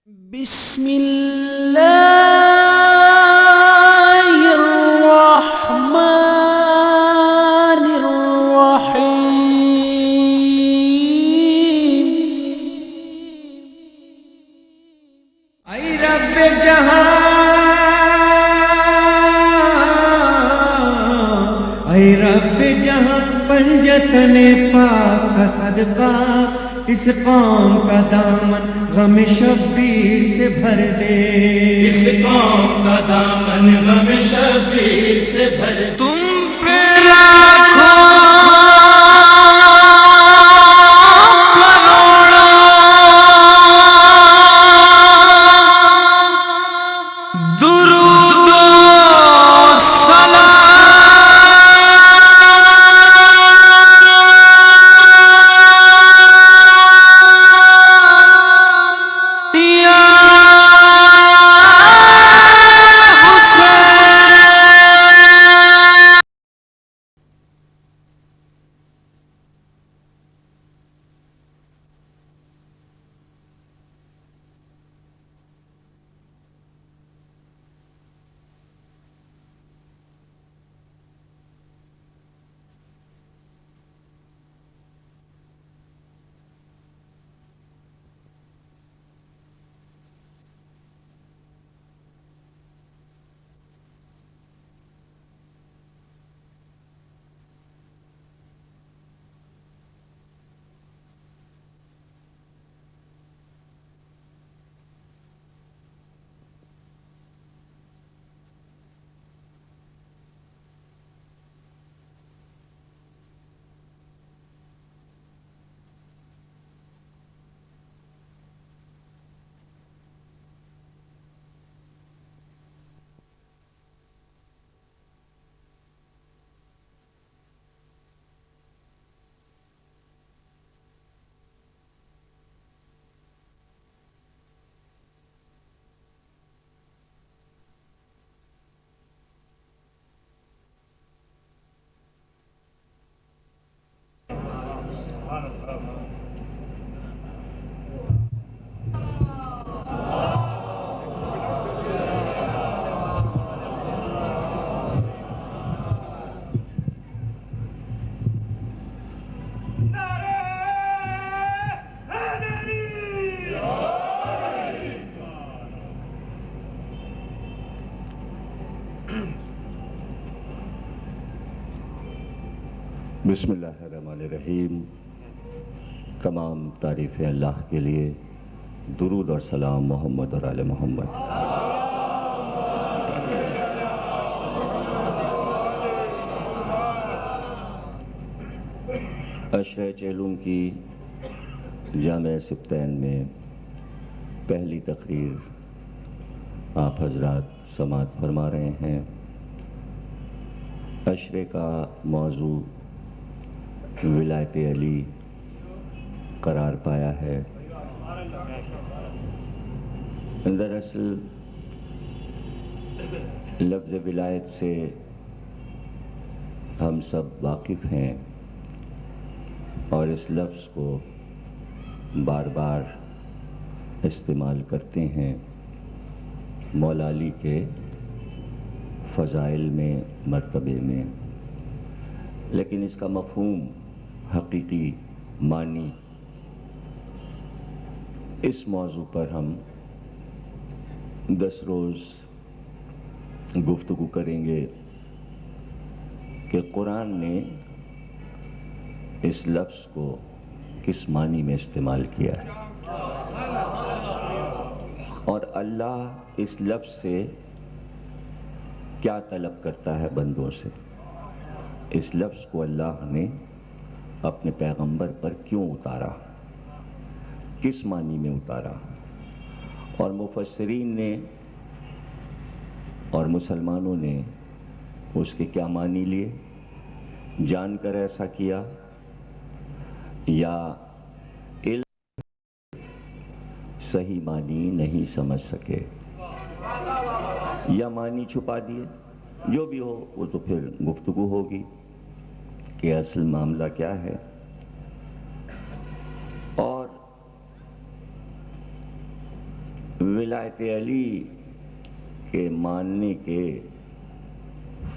بسم الله الرحمن الرحيم اے رب جہاں، اے رب جہاں، پنجتن پاک کا صدقہ اس قوم کا دامن غم شبیر سے بھر دے، اس قوم کا دامن غم شبیر سے بھر دے۔ تم پہ لاکھوں کروڑوں درود و سلام یا حسین۔ بسم اللہ الرحمن الرحیم۔ تمام تعریفیں اللہ کے لیے، درود اور سلام محمد اور آل محمد۔ عشرہ چہلم کی جامع سبتین میں پہلی تقریر آپ حضرات سماعت فرما رہے ہیں۔ عشرے کا موضوع ولایت علی قرار پایا ہے۔ دراصل لفظ ولایت سے ہم سب واقف ہیں اور اس لفظ کو بار بار استعمال کرتے ہیں مولا علی کے فضائل میں، مرتبے میں، لیکن اس کا مفہوم، حقیقی معنی، اس موضوع پر ہم 10 روز گفتگو کریں گے کہ قرآن نے اس لفظ کو کس معنی میں استعمال کیا ہے اور اللہ اس لفظ سے کیا طلب کرتا ہے بندوں سے۔ اس لفظ کو اللہ نے اپنے پیغمبر پر کیوں اتارا، کس معنی میں اتارا، اور مفسرین نے اور مسلمانوں نے اس کے کیا معنی لیے، جان کر ایسا کیا یا علم صحیح معنی نہیں سمجھ سکے یا معنی چھپا دیے۔ جو بھی ہو وہ تو پھر گفتگو ہوگی کہ اصل معاملہ کیا ہے۔ اور ولایت علی کے ماننے کے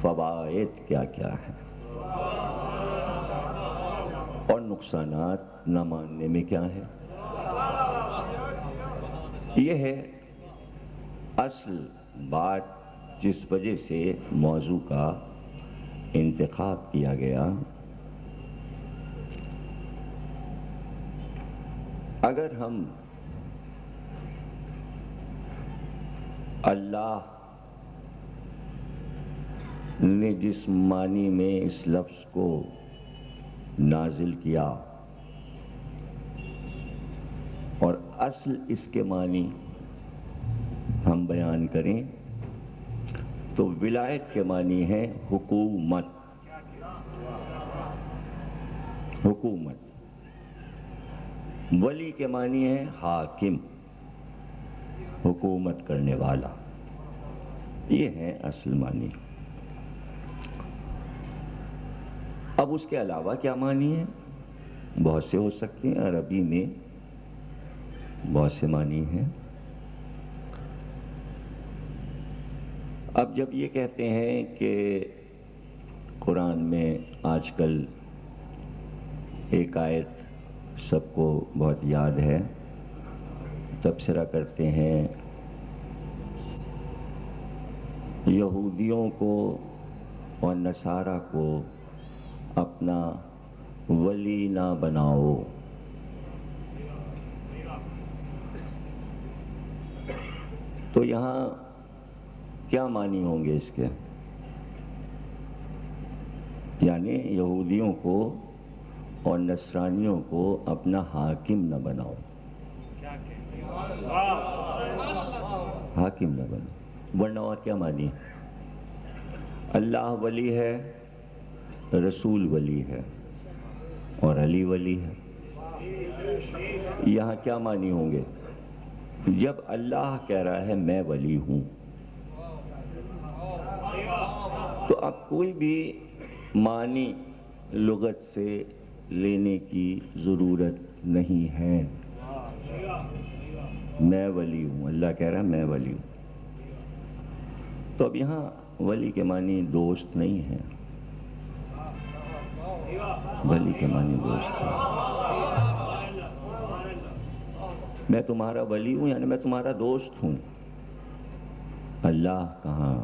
فوائد کیا کیا ہیں اور نقصانات نہ ماننے میں کیا ہیں. یہ ہے اصل بات جس وجہ سے موضوع کا انتخاب کیا گیا. اگر ہم اللہ نے جس معنی میں اس لفظ کو نازل کیا اور اصل اس کے معنی ہم بیان کریں تو ولایت کے معنی ہے حکومت. حکومت. ولی کے معنی ہے حاکم، حکومت کرنے والا. یہ ہے اصل معنی. اب اس کے علاوہ کیا معنی ہے؟ بہت سے ہو سکتے ہیں. عربی میں بہت سے معنی ہیں. اب جب یہ کہتے ہیں کہ قرآن میں آج کل ایک آیت سب کو بہت یاد ہے، تبصرہ کرتے ہیں یہودیوں کو اور نصارہ کو اپنا ولی نہ بناؤ. تو یہاں کیا معنی ہوں گے اس کے؟ یعنی یہودیوں کو اور نصرانیوں کو اپنا حاکم نہ بناؤ. حاکم نہ بناؤ، ورنہ اور کیا معنی؟ اللہ ولی ہے، رسول ولی ہے اور علی ولی ہے. یہاں کیا معنی ہوں گے؟ جب اللہ کہہ رہا ہے میں ولی ہوں، تو اب کوئی بھی معنی لغت سے لینے کی ضرورت نہیں ہے. میں ولی ہوں، اللہ کہہ رہا ہے میں ولی ہوں. تو اب یہاں ولی کے معنی دوست نہیں ہے. ولی کے معنی دوست ہے. میں تمہارا ولی ہوں یعنی میں تمہارا دوست ہوں. اللہ کہاں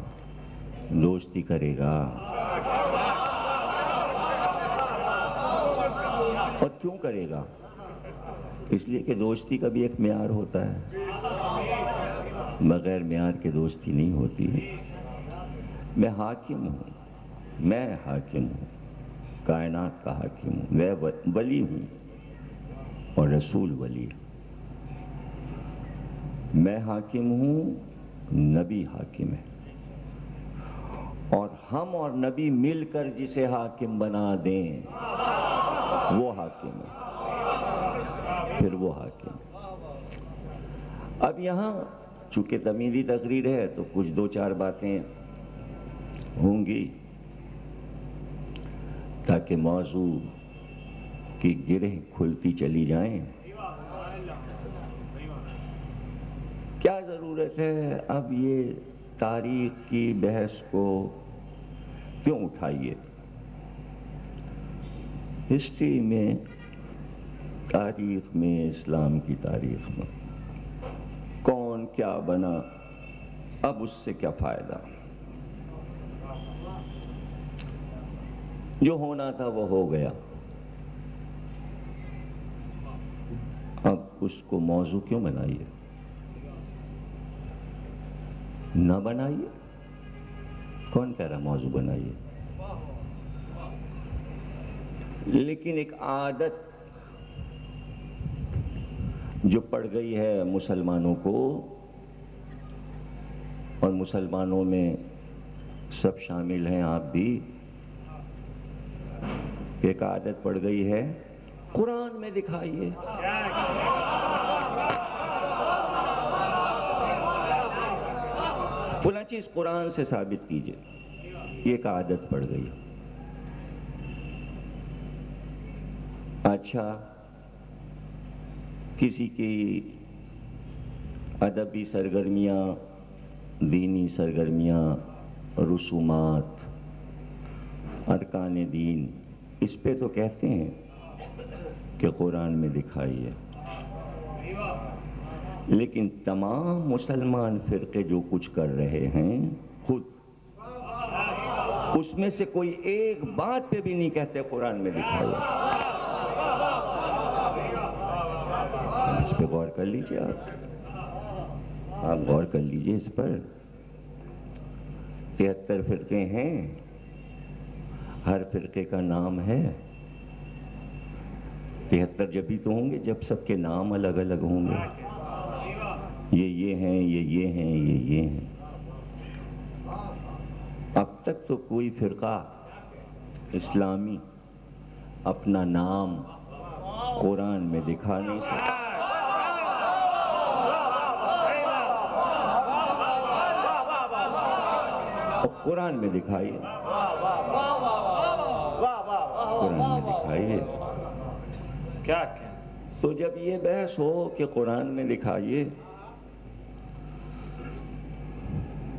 دوستی کرے گا؟ اور کیوں کرے گا؟ اس لیے کہ دوستی کا بھی ایک معیار ہوتا ہے. بغیر معیار کے دوستی نہیں ہوتی ہے. میں حاکم ہوں، میں حاکم ہوں، کائنات کا حاکم ہوں. میں ولی ہوں اور رسول ولی. میں حاکم ہوں، نبی حاکم ہے. اور ہم اور نبی مل کر جسے حاکم بنا دیں وہ حاکم ہے. پھر وہ حاکم. اب یہاں چونکہ تمیزی تقریر ہے تو کچھ دو چار باتیں ہوں گی تاکہ موضوع کی گرہ کھلتی چلی جائیں. کیا ضرورت ہے اب یہ تاریخ کی بحث کو کیوں اٹھائیے؟ ہسٹری میں، تاریخ میں، اسلام کی تاریخ میں کون کیا بنا، اب اس سے کیا فائدہ؟ جو ہونا تھا وہ ہو گیا. اب اس کو موضوع کیوں بنائیے؟ نہ بنائیے. کون کہہ رہا موضوع بنائیے؟ لیکن ایک عادت جو پڑ گئی ہے مسلمانوں کو، اور مسلمانوں میں سب شامل ہیں، آپ بھی، ایک عادت پڑ گئی ہے قرآن میں دکھائیے. فلاں چیز قرآن سے ثابت کیجئے. یہ ایک عادت پڑ گئی. اچھا، کسی کی ادبی سرگرمیاں، دینی سرگرمیاں، رسومات، ارکان دین، اس پہ تو کہتے ہیں کہ قرآن میں دکھائی ہے، لیکن تمام مسلمان فرقے جو کچھ کر رہے ہیں خود اس میں سے کوئی ایک بات پہ بھی نہیں کہتے قرآن میں دکھائی ہے۔ اس پہ غور کر لیجئے، آپ غور کر لیجئے اس پر۔ 73 فرقے ہیں، ہر فرقے کا نام ہے۔ 73 جبھی تو ہوں گے جب سب کے نام الگ الگ ہوں گے، یہ ہیں، یہ ہیں، یہ ہیں۔ اب تک تو کوئی فرقہ اسلامی اپنا نام قرآن میں دکھا نہیں سکتا۔ قرآن میں دکھائیے، قرآن میں دکھائیے۔ کیا تو جب یہ بحث ہو کہ قرآن میں دکھائیے،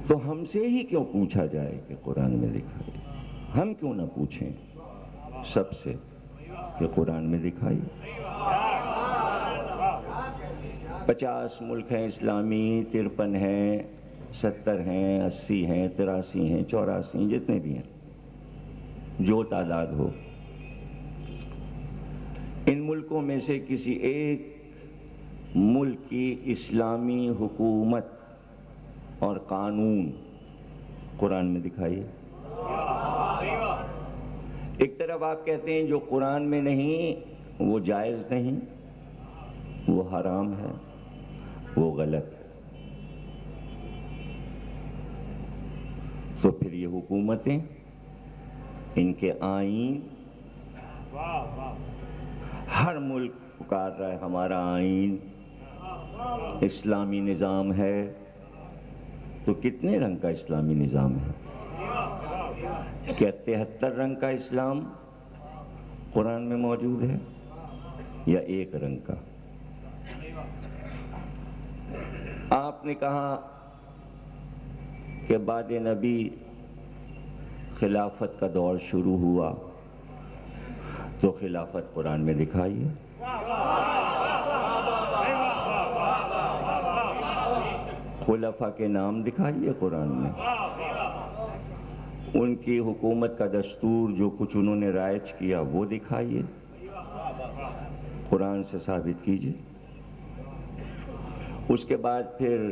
تو ہم سے ہی کیوں پوچھا جائے کہ قرآن میں دکھائیے؟ ہم کیوں نہ پوچھیں سب سے کہ قرآن میں دکھائیے؟ 50 ملک ہیں اسلامی، 53 ہیں، 70 ہیں، 80 ہیں، 83 ہیں، 84 ہیں، جتنے بھی ہیں، جو تعداد ہو، ان ملکوں میں سے کسی ایک ملک کی اسلامی حکومت اور قانون قرآن میں دکھائیے۔ ایک طرف آپ کہتے ہیں جو قرآن میں نہیں وہ جائز نہیں، وہ حرام ہے، وہ غلط ہے، تو پھر یہ حکومتیں، ان کے آئین، ہر ملک پکار رہا ہے ہمارا آئین اسلامی نظام ہے، تو کتنے رنگ کا اسلامی نظام ہے؟ کیا 73 رنگ کا اسلام قرآن میں موجود ہے یا ایک رنگ کا؟ آپ نے کہا کہ بعد نبی خلافت کا دور شروع ہوا، تو خلافت قرآن میں دکھائیے۔ خلفاء کے نام دکھائیے قرآن میں، ان کی حکومت کا دستور جو کچھ انہوں نے رائج کیا وہ دکھائیے، قرآن سے ثابت کیجیے۔ اس کے بعد پھر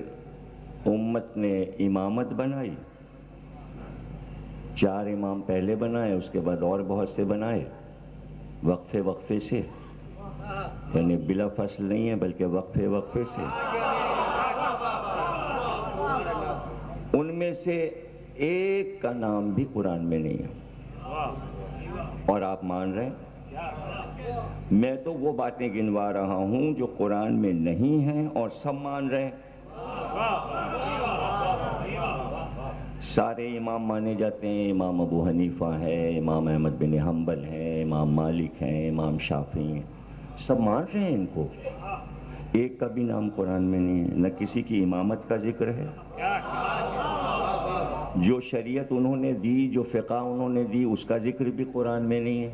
امت نے امامت بنائی، 4 امام پہلے بنائے، اس کے بعد اور بہت سے بنائے، وقفے وقفے سے، یعنی بلا فصل نہیں ہے بلکہ وقفے وقفے سے۔ ان میں سے ایک کا نام بھی قرآن میں نہیں ہے، اور آپ مان رہے ہیں؟ میں تو وہ باتیں گنوا رہا ہوں جو قرآن میں نہیں ہیں اور سب مان رہے ہیں۔ سارے امام مانے جاتے ہیں، امام ابو حنیفہ ہے، امام احمد بن حنبل ہے، امام مالک ہیں، امام شافعی ہیں، سب مان رہے ہیں ان کو، ایک کا بھی نام قرآن میں نہیں ہے، نہ کسی کی امامت کا ذکر ہے۔ جو شریعت انہوں نے دی، جو فقہ انہوں نے دی، اس کا ذکر بھی قرآن میں نہیں ہے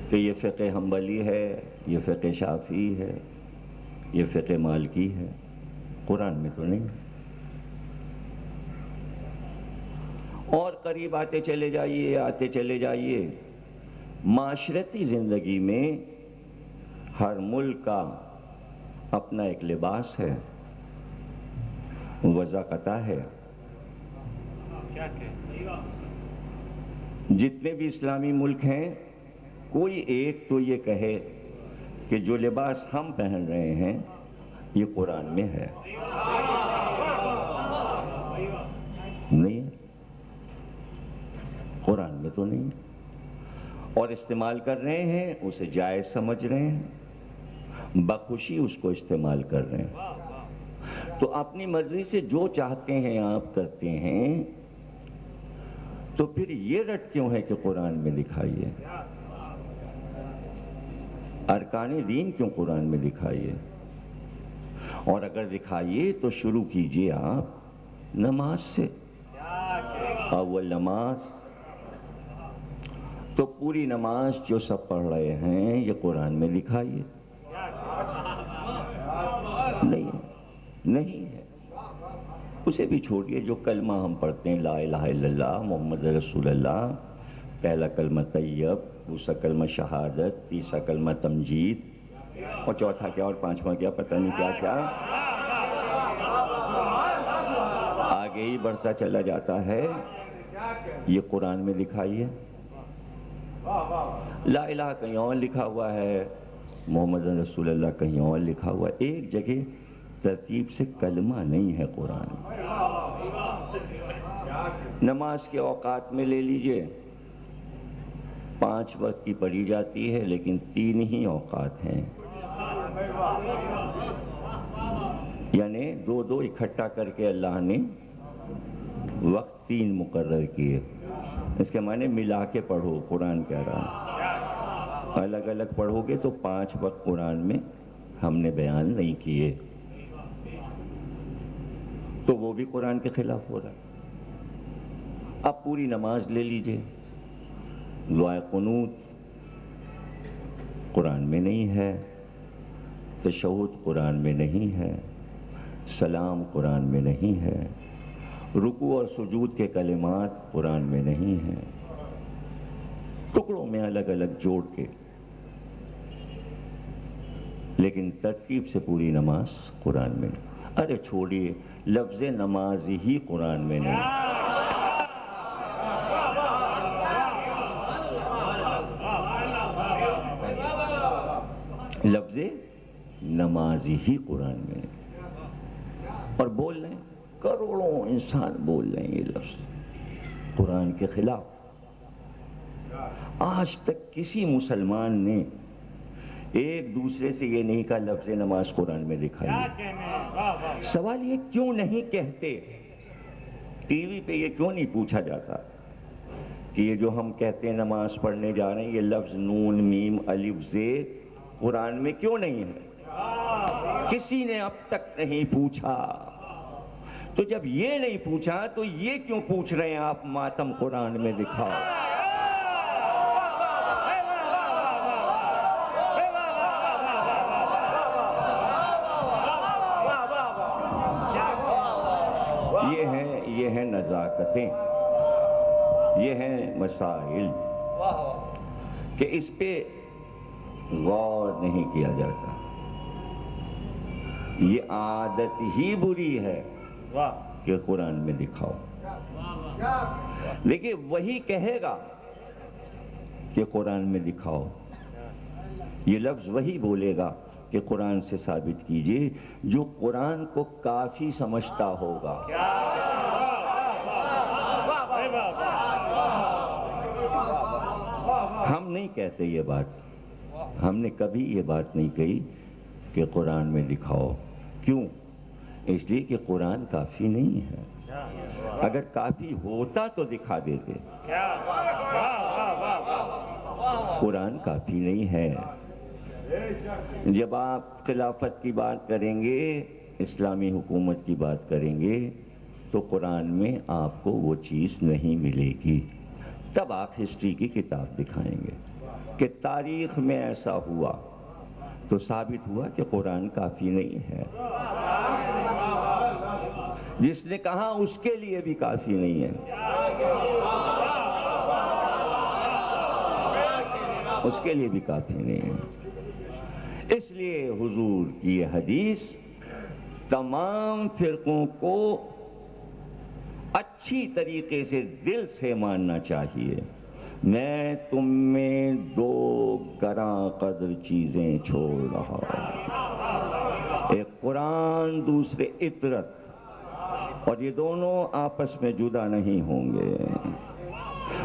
کہ یہ فقہ حنبلی ہے، یہ فقہ شافعی ہے، یہ فقہ مالکی ہے، قرآن میں تو نہیں۔ اور قریب آتے چلے جائیے، آتے چلے جائیے، معاشرتی زندگی میں ہر ملک کا اپنا ایک لباس ہے، وضاقتہ ہے۔ جتنے بھی اسلامی ملک ہیں، کوئی ایک تو یہ کہے کہ جو لباس ہم پہن رہے ہیں یہ قرآن میں ہے؟ نہیں، قرآن میں تو نہیں، اور استعمال کر رہے ہیں، اسے جائز سمجھ رہے ہیں، بخوشی اس کو استعمال کر رہے ہیں، تو اپنی مرضی سے جو چاہتے ہیں آپ کرتے ہیں، تو پھر یہ رٹ کیوں ہے کہ قرآن میں دکھائیے؟ ارکان دین کیوں قرآن میں دکھائیے؟ اور اگر دکھائیے تو شروع کیجئے آپ نماز سے، اول نماز۔ تو پوری نماز جو سب پڑھ رہے ہیں یہ قرآن میں دکھائیے، نہیں ہے، اسے بھی چھوڑیے۔ جو کلمہ ہم پڑھتے ہیں لا الہ الا اللہ محمد رسول اللہ، پہلا کلمہ طیب، دوسرا کلمہ شہادت، تیسرا کلمہ تمجید، اور چوتھا کیا اور پانچواں کیا پتہ نہیں کیا کیا، آگے ہی بڑھتا چلا جاتا ہے۔ یہ قرآن میں دکھائیے۔ لا الہ کہیں اور لکھا ہوا ہے، محمد رسول اللہ کہیں اور لکھا ہوا ہے، ایک جگہ ترتیب سے کلمہ نہیں ہے قرآن میں۔ نماز کے اوقات میں لے لیجئے، 5 وقت کی پڑھی جاتی ہے لیکن 3 ہی اوقات ہیں، یعنی 2 اکٹھا کر کے اللہ نے وقت 3 مقرر کیے۔ اس کے معنی ملا کے پڑھو، قرآن کہہ رہا ہے۔ الگ الگ پڑھو گے تو 5 وقت قرآن میں ہم نے بیان نہیں کیے، تو وہ بھی قرآن کے خلاف ہو رہا ہے۔ اب پوری نماز لے لیجئے، دعائے قنوت قرآن میں نہیں ہے، تشہد قرآن میں نہیں ہے، سلام قرآن میں نہیں ہے، رکوع اور سجود کے کلمات قرآن میں نہیں ہیں، ٹکڑوں میں الگ الگ جوڑ کے، لیکن ترتیب سے پوری نماز قرآن میں نہیں۔ ارے چھوڑیے، لفظ نماز ہی قرآن میں نہیں، لفظ نماز ہی قرآن میں نہیں، اور بول رہے ہیں کروڑوں انسان بول رہے ہیں یہ لفظ قرآن کے خلاف۔ آج تک کسی مسلمان نے ایک دوسرے سے یہ نہیں کہا لفظ نماز قرآن میں دکھائیے۔ سوال یہ کیوں نہیں کہتے؟ ٹی وی پہ یہ کیوں نہیں پوچھا جاتا کہ یہ جو ہم کہتے ہیں نماز پڑھنے جا رہے ہیں یہ لفظ نون میم الف ز قرآن میں کیوں نہیں ہے؟ کسی نے اب تک نہیں پوچھا۔ تو جب یہ نہیں پوچھا تو یہ کیوں پوچھ رہے ہیں آپ ماتم قرآن میں دکھاؤ؟ یہ ہیں نزاکتیں، یہ ہیں مسائل کہ اس پہ غور نہیں کیا جاتا۔ یہ عادت ہی بری ہے کہ قرآن میں دکھاؤ۔ دیکھیے وہی کہے گا کہ قرآن میں دکھاؤ، یہ لفظ وہی بولے گا کہ قرآن سے ثابت کیجئے، جو قرآن کو کافی سمجھتا ہوگا۔ ہم نہیں کہتے یہ بات، ہم نے کبھی یہ بات نہیں کہی کہ قرآن میں دکھاؤ۔ کیوں؟ اس لیے کہ قرآن کافی نہیں ہے، اگر کافی ہوتا تو دکھا دیتے۔ قرآن کافی نہیں ہے۔ جب آپ خلافت کی بات کریں گے، اسلامی حکومت کی بات کریں گے، تو قرآن میں آپ کو وہ چیز نہیں ملے گی۔ تب آپ ہسٹری کی کتاب دکھائیں گے کہ تاریخ میں ایسا ہوا، تو ثابت ہوا کہ قرآن کافی نہیں ہے۔ جس نے کہا اس کے لیے بھی کافی نہیں ہے، اس کے لیے بھی کافی نہیں ہے۔ اس لیے حضور کی یہ حدیث تمام فرقوں کو اچھی طریقے سے دل سے ماننا چاہیے۔ میں تم میں 2 گراں قدر چیزیں چھوڑ رہا ہوں، ایک قرآن، دوسرے عطرت، اور یہ دونوں آپس میں جدا نہیں ہوں گے۔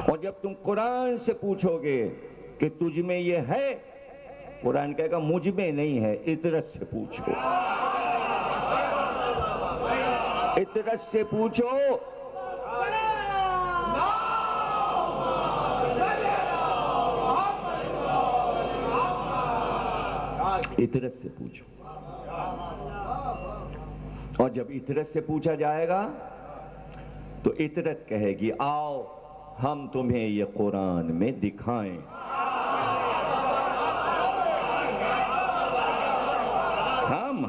اور جب تم قرآن سے پوچھو گے کہ تجھ میں یہ ہے، قرآن کہے گا مجھ میں نہیں ہے، عطرت سے پوچھو، عطرت سے پوچھو۔ عطرت سے پوچھو۔ اور جب اطرت سے پوچھا جائے گا تو اطرت کہے گی آؤ ہم تمہیں یہ قرآن میں دکھائیں.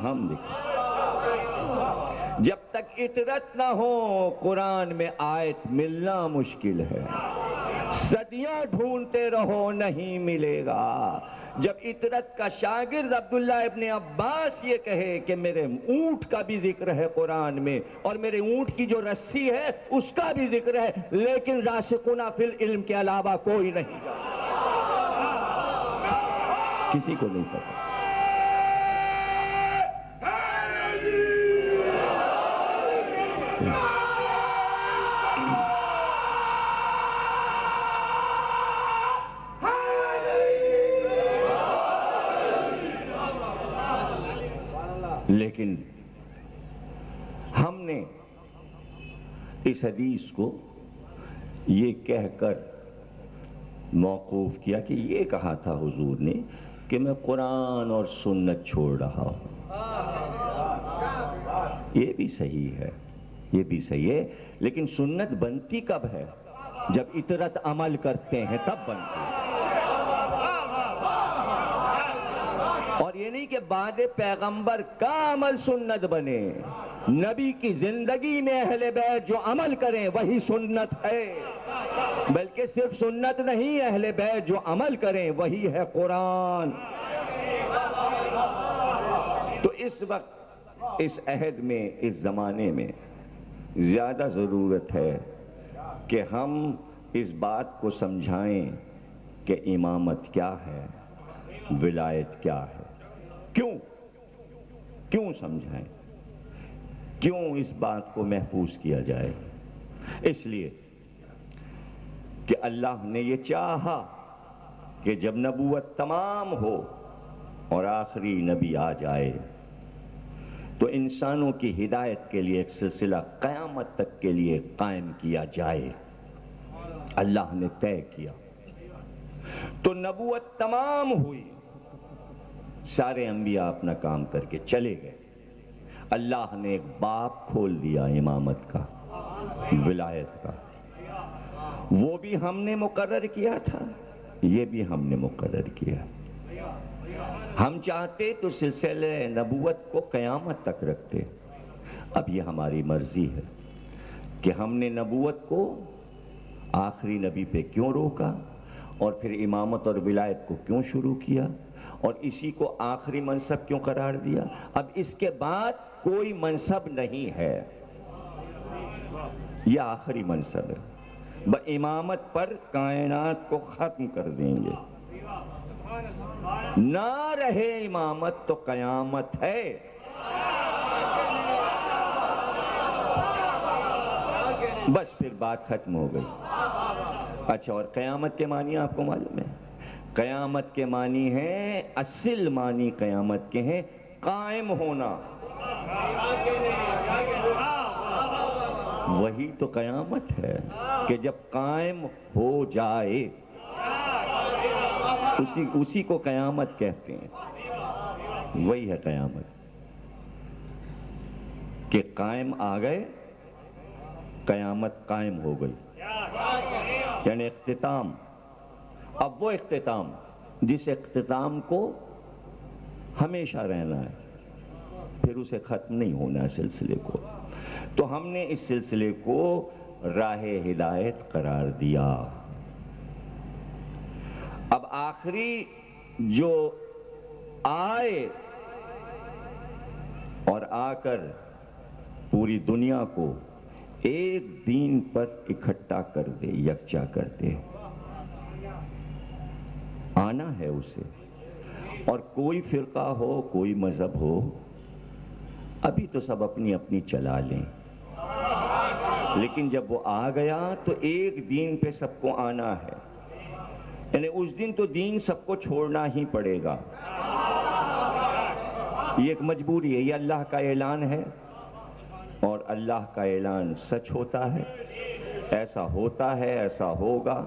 ہم دکھائیں. جب تک اطرت نہ ہو قرآن میں آیت ملنا مشکل ہے. صدیاں ڈھونڈتے رہو نہیں ملے گا. جب اطرت کا شاگرد عبداللہ ابن عباس یہ کہے کہ میرے اونٹ کا بھی ذکر ہے قرآن میں اور میرے اونٹ کی جو رسی ہے اس کا بھی ذکر ہے لیکن راسخون فی العلم کے علاوہ کوئی نہیں جانتا، کسی کو نہیں پتا. لیکن ہم نے اس حدیث کو یہ کہہ کر موقوف کیا کہ یہ کہا تھا حضور نے کہ میں قرآن اور سنت چھوڑ رہا ہوں. یہ بھی صحیح ہے، یہ بھی صحیح ہے، لیکن سنت بنتی کب ہے؟ جب اطرت عمل کرتے ہیں تب بنتی ہے. اور یہ نہیں کہ بعد پیغمبر کا عمل سنت بنے. نبی کی زندگی میں اہل بیت جو عمل کریں وہی سنت ہے، بلکہ صرف سنت نہیں، اہل بیت جو عمل کریں وہی ہے قرآن. تو اس وقت اس عہد میں اس زمانے میں زیادہ ضرورت ہے کہ ہم اس بات کو سمجھائیں کہ امامت کیا ہے، ولایت کیا ہے. کیوں سمجھائیں، کیوں اس بات کو محفوظ کیا جائے؟ اس لیے کہ اللہ نے یہ چاہا کہ جب نبوت تمام ہو اور آخری نبی آ جائے تو انسانوں کی ہدایت کے لیے ایک سلسلہ قیامت تک کے لیے قائم کیا جائے. اللہ نے طے کیا. تو نبوت تمام ہوئی، سارے انبیاء اپنا کام کر کے چلے گئے. اللہ نے ایک باب کھول دیا امامت کا، ولایت کا. وہ بھی ہم نے مقرر کیا تھا، یہ بھی ہم نے مقرر کیا. ہم چاہتے تو سلسلہ نبوت کو قیامت تک رکھتے. اب یہ ہماری مرضی ہے کہ ہم نے نبوت کو آخری نبی پہ کیوں روکا اور پھر امامت اور ولایت کو کیوں شروع کیا اور اسی کو آخری منصب کیوں قرار دیا. اب اس کے بعد کوئی منصب نہیں ہے، یہ آخری منصب ہے. امامت پر کائنات کو ختم کر دیں گے. نہ رہے امامت تو قیامت ہے. بس پھر بات ختم ہو گئی. اچھا، اور قیامت کے معنی آپ کو معلوم ہے؟ قیامت کے معنی ہیں، اصل معنی قیامت کے ہیں قائم ہونا. وہی تو قیامت ہے کہ جب قائم ہو جائے اسی کو قیامت کہتے ہیں. وہی ہے قیامت کہ قائم آ گئے، قیامت قائم ہو گئی، یعنی اختتام. اب وہ اختتام جس اختتام کو ہمیشہ رہنا ہے، پھر اسے ختم نہیں ہونا ہے سلسلے کو. تو ہم نے اس سلسلے کو راہ ہدایت قرار دیا. اب آخری جو آئے اور آ کر پوری دنیا کو ایک دین پر اکٹھا کر دے، یکجا کر دے، آنا ہے اسے. اور کوئی فرقہ ہو، کوئی مذہب ہو، ابھی تو سب اپنی اپنی چلا لیں، لیکن جب وہ آ گیا تو ایک دین پہ سب کو آنا ہے. یعنی اس دن تو دین سب کو چھوڑنا ہی پڑے گا. یہ ایک مجبوری ہے، یہ اللہ کا اعلان ہے اور اللہ کا اعلان سچ ہوتا ہے. ایسا ہوتا ہے، ایسا ہوگا،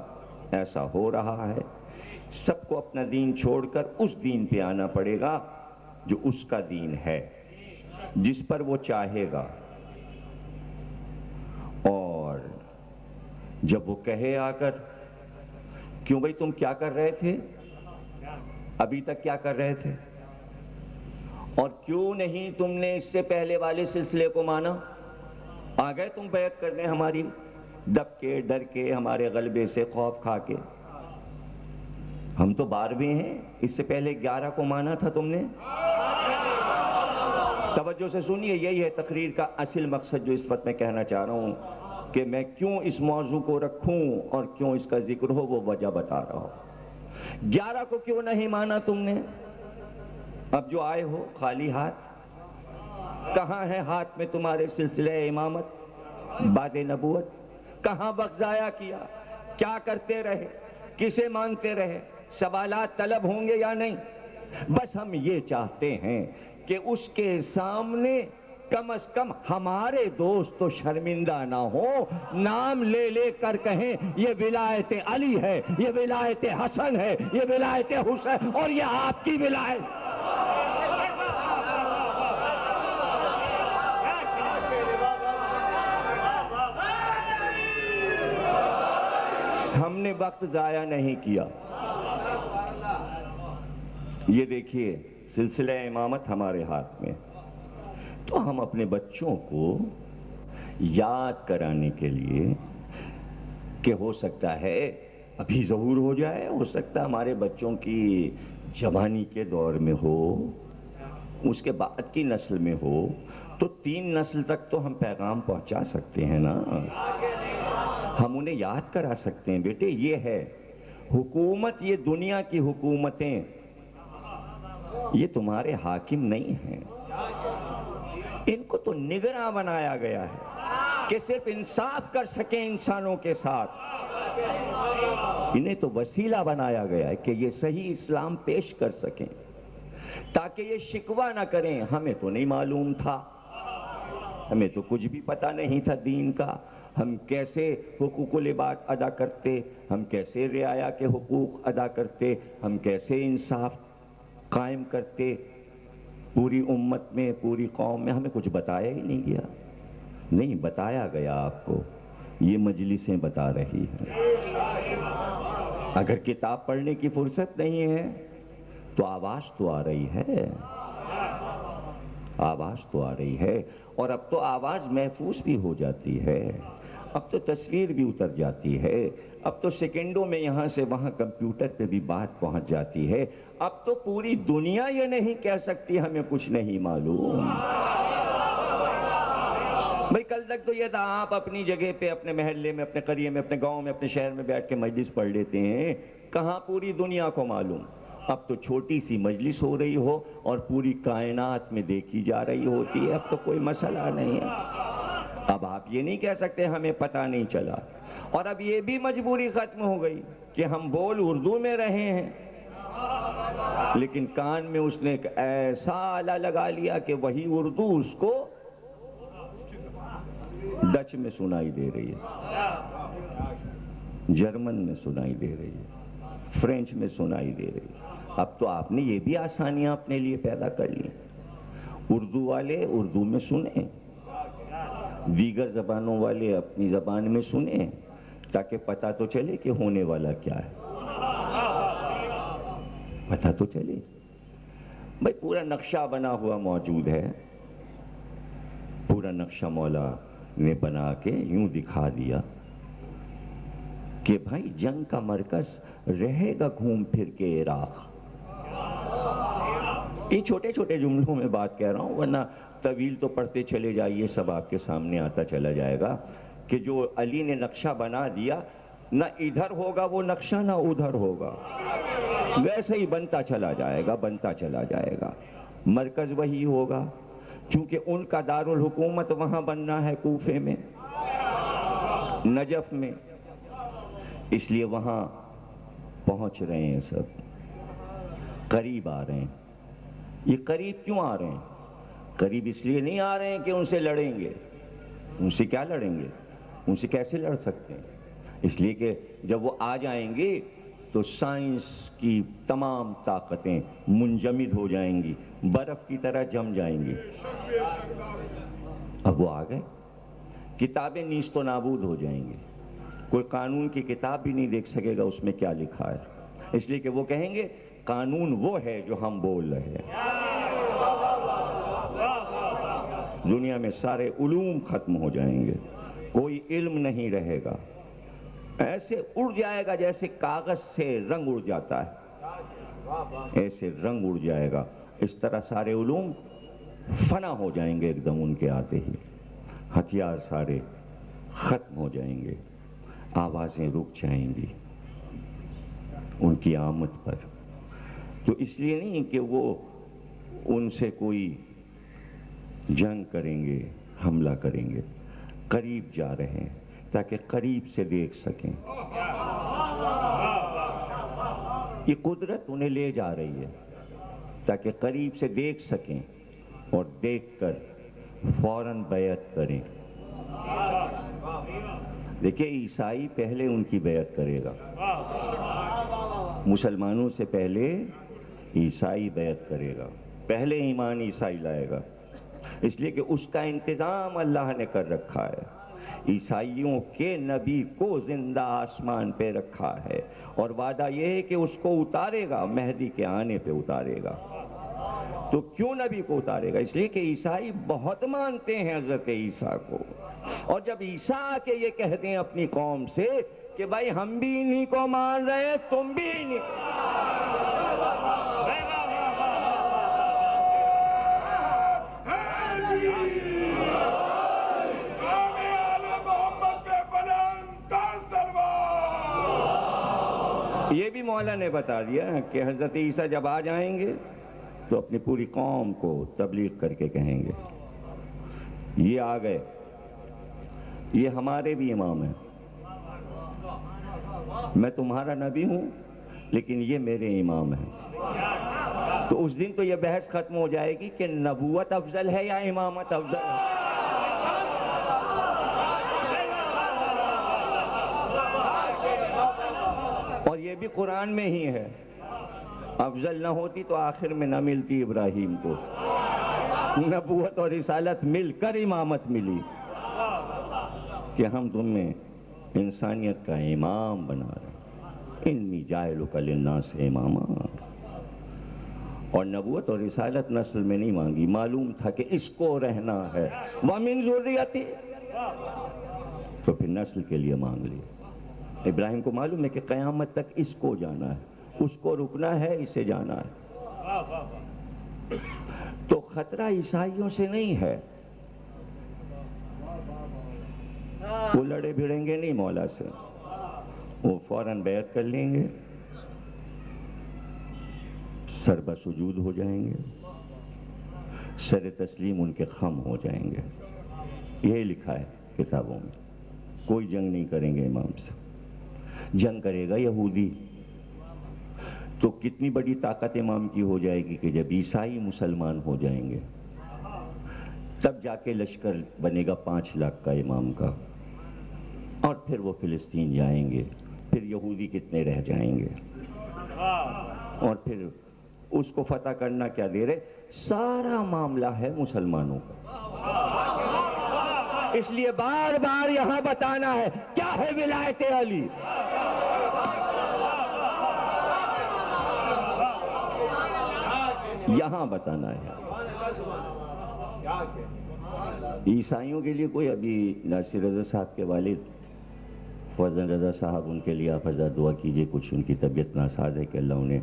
ایسا ہو رہا ہے. سب کو اپنا دین چھوڑ کر اس دین پہ آنا پڑے گا جو اس کا دین ہے. جس پر وہ چاہے گا، اور جب وہ کہے آ کر کیوں بھائی تم کیا کر رہے تھے، ابھی تک کیا کر رہے تھے، اور کیوں نہیں تم نے اس سے پہلے والے سلسلے کو مانا، آ گئے تم بیعت کرنے ہماری، دب کے ڈر کے ہمارے غلبے سے خوف کھا کے، ہم تو 12ویں ہیں، اس سے پہلے 11 کو مانا تھا تم نے۔ توجہ سے سنیے، یہی ہے تقریر کا اصل مقصد جو اس وقت میں کہنا چاہ رہا ہوں، کہ میں کیوں اس موضوع کو رکھوں اور کیوں اس کا ذکر ہو وہ وجہ بتا رہا ہوں۔ 11 کو کیوں نہیں مانا تم نے؟ اب جو آئے ہو خالی ہاتھ، کہاں ہے ہاتھ میں تمہارے سلسلہ امامت، باد نبوت؟ کہاں وقت ضائع کیا؟ کیا کرتے رہے؟ کسے مانتے رہے؟ سوالات طلب ہوں گے یا نہیں؟ بس ہم یہ چاہتے ہیں کہ اس کے سامنے کم از کم ہمارے دوست تو شرمندہ نہ ہو، نام لے لے کر کہیں یہ ولایت علی ہے، یہ ولایت حسن ہے، یہ ولایت حسین، اور یہ آپ کی ولایت۔ ہم نے وقت ضائع نہیں کیا۔ یہ دیکھیے سلسلہ امامت ہمارے ہاتھ میں، تو ہم اپنے بچوں کو یاد کرانے کے لیے کہ ہو سکتا ہے ابھی ظہور ہو جائے، ہو سکتا ہے ہمارے بچوں کی جوانی کے دور میں ہو، اس کے بعد کی نسل میں ہو، تو 3 نسل تک تو ہم پیغام پہنچا سکتے ہیں نا، ہم انہیں یاد کرا سکتے ہیں بیٹے یہ ہے حکومت، یہ دنیا کی حکومتیں یہ تمہارے حاکم نہیں ہیں، ان کو تو نگراں بنایا گیا ہے کہ صرف انصاف کر سکیں انسانوں کے ساتھ، انہیں تو وسیلہ بنایا گیا ہے کہ یہ صحیح اسلام پیش کر سکیں، تاکہ یہ شکوہ نہ کریں ہمیں تو نہیں معلوم تھا، ہمیں تو کچھ بھی پتہ نہیں تھا دین کا، ہم کیسے حقوق العباد ادا کرتے، ہم کیسے رعایا کے حقوق ادا کرتے، ہم کیسے انصاف قائم کرتے پوری امت میں، پوری قوم میں، ہمیں کچھ بتایا ہی نہیں گیا۔ نہیں بتایا گیا آپ کو، یہ مجلسیں بتا رہی ہیں۔ اگر کتاب پڑھنے کی فرصت نہیں ہے تو آواز تو آ رہی ہے، آواز تو آ رہی ہے، اور اب تو آواز محفوظ بھی ہو جاتی ہے، اب تو تصویر بھی اتر جاتی ہے، اب تو سیکنڈوں میں یہاں سے وہاں کمپیوٹر پہ بھی بات پہنچ جاتی ہے، اب تو پوری دنیا یہ نہیں کہہ سکتی ہمیں کچھ نہیں معلوم۔ بھئی کل تک تو یہ تھا آپ اپنی جگہ پہ، اپنے محلے میں، اپنے قریے میں، اپنے گاؤں میں، اپنے شہر میں بیٹھ کے مجلس پڑھ لیتے ہیں، کہاں پوری دنیا کو معلوم؟ اب تو چھوٹی سی مجلس ہو رہی ہو اور پوری کائنات میں دیکھی جا رہی ہوتی ہے، اب تو کوئی مسئلہ نہیں ہے، اب آپ یہ نہیں کہہ سکتے ہمیں پتہ نہیں چلا، اور اب یہ بھی مجبوری ختم ہو گئی کہ ہم بول اردو میں رہے ہیں، لیکن کان میں اس نے ایک ایسا آلہ لگا لیا کہ وہی اردو اس کو ڈچ میں سنائی دے رہی ہے، جرمن میں سنائی دے رہی ہے، فرینچ میں سنائی دے رہی ہے۔ اب تو آپ نے یہ بھی آسانیاں اپنے لیے پیدا کر لی، اردو والے اردو میں سنیں، دیگر زبانوں والے اپنی زبان میں سنیں، تاکہ پتہ تو چلے کہ ہونے والا کیا ہے، پتہ تو چلے۔ بھئی پورا نقشہ بنا ہوا موجود ہے، پورا نقشہ مولا نے بنا کے یوں دکھا دیا کہ بھائی جنگ کا مرکز رہے گا گھوم پھر کے عراق۔ یہ چھوٹے چھوٹے جملوں میں بات کہہ رہا ہوں، ورنہ طویل تو پڑھتے چلے جائیے، سب آپ کے سامنے آتا چلا جائے گا کہ جو علی نے نقشہ بنا دیا، نہ ادھر ہوگا وہ نقشہ نہ ادھر ہوگا، ویسے ہی بنتا چلا جائے گا، بنتا چلا جائے گا، مرکز وہی ہوگا، چونکہ ان کا دارالحکومت وہاں بننا ہے کوفے میں، نجف میں، اس لیے وہاں پہنچ رہے ہیں، سب قریب آ رہے ہیں۔ یہ قریب کیوں آ رہے ہیں؟ قریب اس لیے نہیں آ رہے ہیں کہ ان سے لڑیں گے، ان سے کیا لڑیں گے، ان سے کیسے لڑ سکتے ہیں؟ اس لیے کہ جب وہ آ جائیں گے تو سائنس کی تمام طاقتیں منجمد ہو جائیں گی، برف کی طرح جم جائیں گی۔ اب وہ آ گئے، کتابیں نیست و نابود ہو جائیں گی، کوئی قانون کی کتاب بھی نہیں دیکھ سکے گا اس میں کیا لکھا ہے، اس لیے کہ وہ کہیں گے قانون وہ ہے جو ہم بول رہے ہیں۔ دنیا میں سارے علوم ختم ہو جائیں گے، کوئی علم نہیں رہے گا، ایسے اڑ جائے گا جیسے کاغذ سے رنگ اڑ جاتا ہے، ایسے رنگ اڑ جائے گا، اس طرح سارے علوم فنا ہو جائیں گے ایک دم ان کے آتے ہی، ہتھیار سارے ختم ہو جائیں گے، آوازیں رک جائیں گی ان کی آمد پر۔ تو اس لیے نہیں کہ وہ ان سے کوئی جنگ کریں گے، حملہ کریں گے، قریب جا رہے ہیں تاکہ قریب سے دیکھ سکیں۔ یہ قدرت انہیں لے جا رہی ہے تاکہ قریب سے دیکھ سکیں اور دیکھ کر فوراً بیعت کریں۔ دیکھیں عیسائی پہلے ان کی بیعت کرے گا، مسلمانوں سے پہلے عیسائی بیعت کرے گا، پہلے ایمان عیسائی لائے گا، اس لیے کہ اس کا انتظام اللہ نے کر رکھا ہے، عیسائیوں کے نبی کو زندہ آسمان پہ رکھا ہے، اور وعدہ یہ ہے کہ اس کو اتارے گا، مہدی کے آنے پہ اتارے گا۔ تو کیوں نبی کو اتارے گا؟ اس لیے کہ عیسائی بہت مانتے ہیں حضرت عیسیٰ کو، اور جب عیسیٰ آ کے یہ کہہ دیں اپنی قوم سے کہ بھائی ہم بھی انہی کو مان رہے ہیں، تم بھی انہی کو، یہ بھی مولا نے بتا دیا کہ حضرت عیسیٰ جب آ جائیں گے تو اپنی پوری قوم کو تبلیغ کر کے کہیں گے یہ آ گئے، یہ ہمارے بھی امام ہیں، میں تمہارا نبی ہوں لیکن یہ میرے امام ہیں۔ تو اس دن تو یہ بحث ختم ہو جائے گی کہ نبوت افضل ہے یا امامت افضل ہے۔ اور یہ بھی قرآن میں ہی ہے، افضل نہ ہوتی تو آخر میں نہ ملتی ابراہیم کو، نبوت اور رسالت مل کر امامت ملی، کہ ہم تمہیں انسانیت کا امام بنا رہے ہیں، انی جاعلک للناس اماما۔ اور نبوت اور رسالت نسل میں نہیں مانگی، معلوم تھا کہ اس کو رہنا ہے، وَمِن ذُرِّيَّتِي، تو پھر نسل کے لیے مانگ لی۔ ابراہیم کو معلوم ہے کہ قیامت تک اس کو جانا ہے، اس کو رکنا ہے، اسے جانا ہے۔ تو خطرہ عیسائیوں سے نہیں ہے، وہ لڑے بھڑیں گے نہیں مولا سے، وہ فوراً بیعت کر لیں گے، سر بسجود ہو جائیں گے، سر تسلیم ان کے خم ہو جائیں گے۔ یہی لکھا ہے کتابوں میں، کوئی جنگ نہیں کریں گے امام سے، جنگ کرے گا یہودی۔ تو کتنی بڑی طاقت امام کی ہو جائے گی کہ جب عیسائی مسلمان ہو جائیں گے تب جا کے لشکر بنے گا 5 لاکھ کا امام کا، اور پھر وہ فلسطین جائیں گے، پھر یہودی کتنے رہ جائیں گے، اور پھر اس کو فتح کرنا کیا دے رہے، سارا معاملہ ہے مسلمانوں کا۔ اس لیے بار بار یہاں بتانا ہے کیا ہے ولایت علی۔ یہاں بتانا ہے۔ عیسائیوں کے لیے کوئی ابھی ناصر رضا صاحب کے والد فضل رضا صاحب، ان کے لیے آپ حضرت دعا کیجئے، کچھ ان کی طبیعت ناساز ہے کہ اللہ انہیں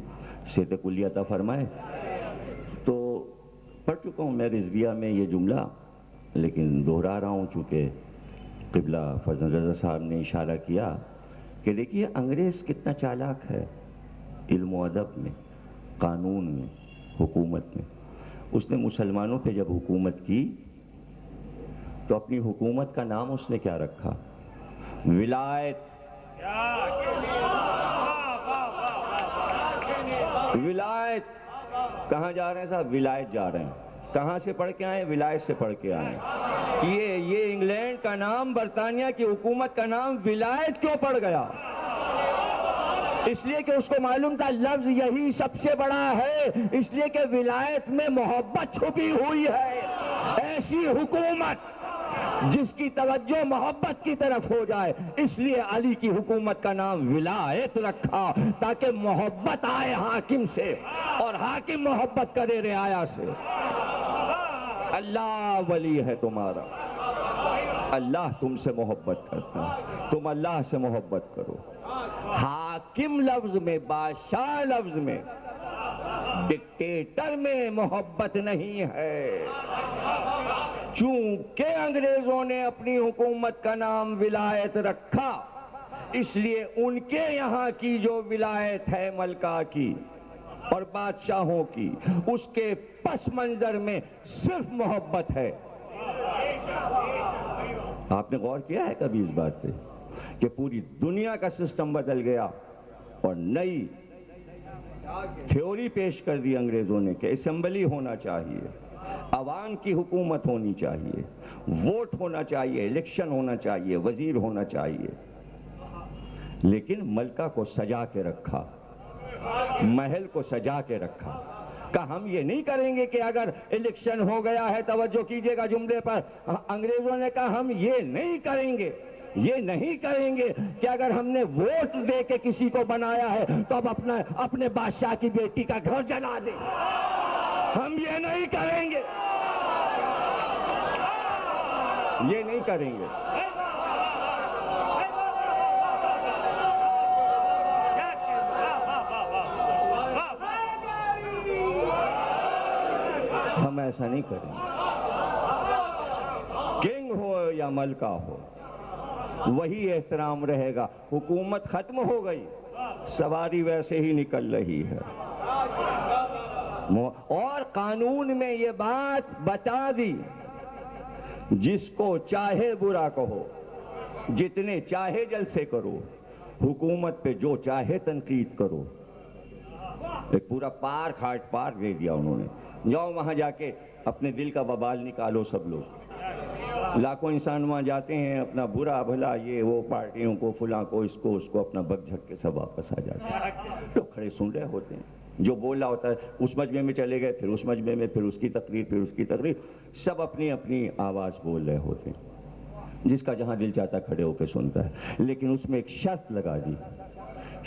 صحت کلیہ عطا فرمائے۔ تو پڑھ چکا ہوں میں رضویہ میں یہ جملہ، لیکن دہرا رہا ہوں چونکہ قبلہ فضل رضا صاحب نے اشارہ کیا کہ دیکھیے انگریز کتنا چالاک ہے، علم و ادب میں، قانون میں، حکومت میں۔ اس نے مسلمانوں پہ جب حکومت کی تو اپنی حکومت کا نام اس نے کیا رکھا؟ ولایت۔ ولایت۔ کہاں جا رہے ہیں صاحب؟ ولایت جا رہے ہیں۔ کہاں سے پڑھ کے آئے؟ ولایت سے پڑھ کے آئے۔ یہ انگلینڈ کا نام، برطانیہ کی حکومت کا نام ولایت کیوں پڑ گیا؟ اس لیے کہ اس کو معلوم تھا لفظ یہی سب سے بڑا ہے، اس لیے کہ ولایت میں محبت چھپی ہوئی ہے۔ ایسی حکومت جس کی توجہ محبت کی طرف ہو جائے، اس لیے علی کی حکومت کا نام ولایت رکھا، تاکہ محبت آئے حاکم سے اور حاکم محبت کرے رعایا سے۔ اللہ ولی ہے تمہارا، اللہ تم سے محبت کرتا ہے، تم اللہ سے محبت کرو۔ حاکم لفظ میں، بادشاہ لفظ میں، ڈکٹیٹر میں محبت نہیں ہے۔ چونکہ انگریزوں نے اپنی حکومت کا نام ولایت رکھا، اس لیے ان کے یہاں کی جو ولایت ہے ملکہ کی اور بادشاہوں کی، اس کے پس منظر میں صرف محبت ہے۔ آپ نے غور کیا ہے کبھی اس بات پہ کہ پوری دنیا کا سسٹم بدل گیا اور نئی تھیوری پیش کر دی انگریزوں نے کہ اسمبلی ہونا چاہیے، عوام کی حکومت ہونی چاہیے، ووٹ ہونا چاہیے، الیکشن ہونا چاہیے، وزیر ہونا چاہیے، لیکن ملکہ کو سجا کے رکھا، محل کو سجا کے رکھا۔ کہا ہم یہ نہیں کریں گے کہ اگر الیکشن ہو گیا ہے، توجہ کیجئے گا جملے پر، انگریزوں نے کہا ہم یہ نہیں کریں گے، یہ نہیں کریں گے کہ اگر ہم نے ووٹ دے کے کسی کو بنایا ہے تو اب اپنے بادشاہ کی بیٹی کا گھر جلا دیں، ہم یہ نہیں کریں گے، یہ نہیں کریں گے۔ ہم ایسا نہیں کریں گے، کنگ ہو یا ملکہ ہو وہی احترام رہے گا۔ حکومت ختم ہو گئی، سواری ویسے ہی نکل رہی ہے، اور قانون میں یہ بات بتا دی، جس کو چاہے برا کہو، جتنے چاہے جلسے کرو، حکومت پہ جو چاہے تنقید کرو۔ ایک پورا پارک، ہارٹ پارک دے دیا انہوں نے، جاؤ وہاں جا کے اپنے دل کا ببال نکالو سب لوگ۔ لاکھوں انسان وہاں جاتے ہیں، اپنا برا بھلا یہ وہ پارٹیوں کو، فلاں کو، اس کو اپنا بک جھک کے سب واپس آ جاتے ہیں۔ لوگ کھڑے سن رہے ہوتے ہیں، جو بول رہا ہوتا ہے اس مجمع میں چلے گئے، پھر اس مجمع میں، پھر اس کی تقریر، پھر اس کی تقریر، سب اپنی اپنی آواز بول رہے ہوتے ہیں، جس کا جہاں دل چاہتا کھڑے ہو کے سنتا ہے۔ لیکن اس میں ایک شرط لگا دی،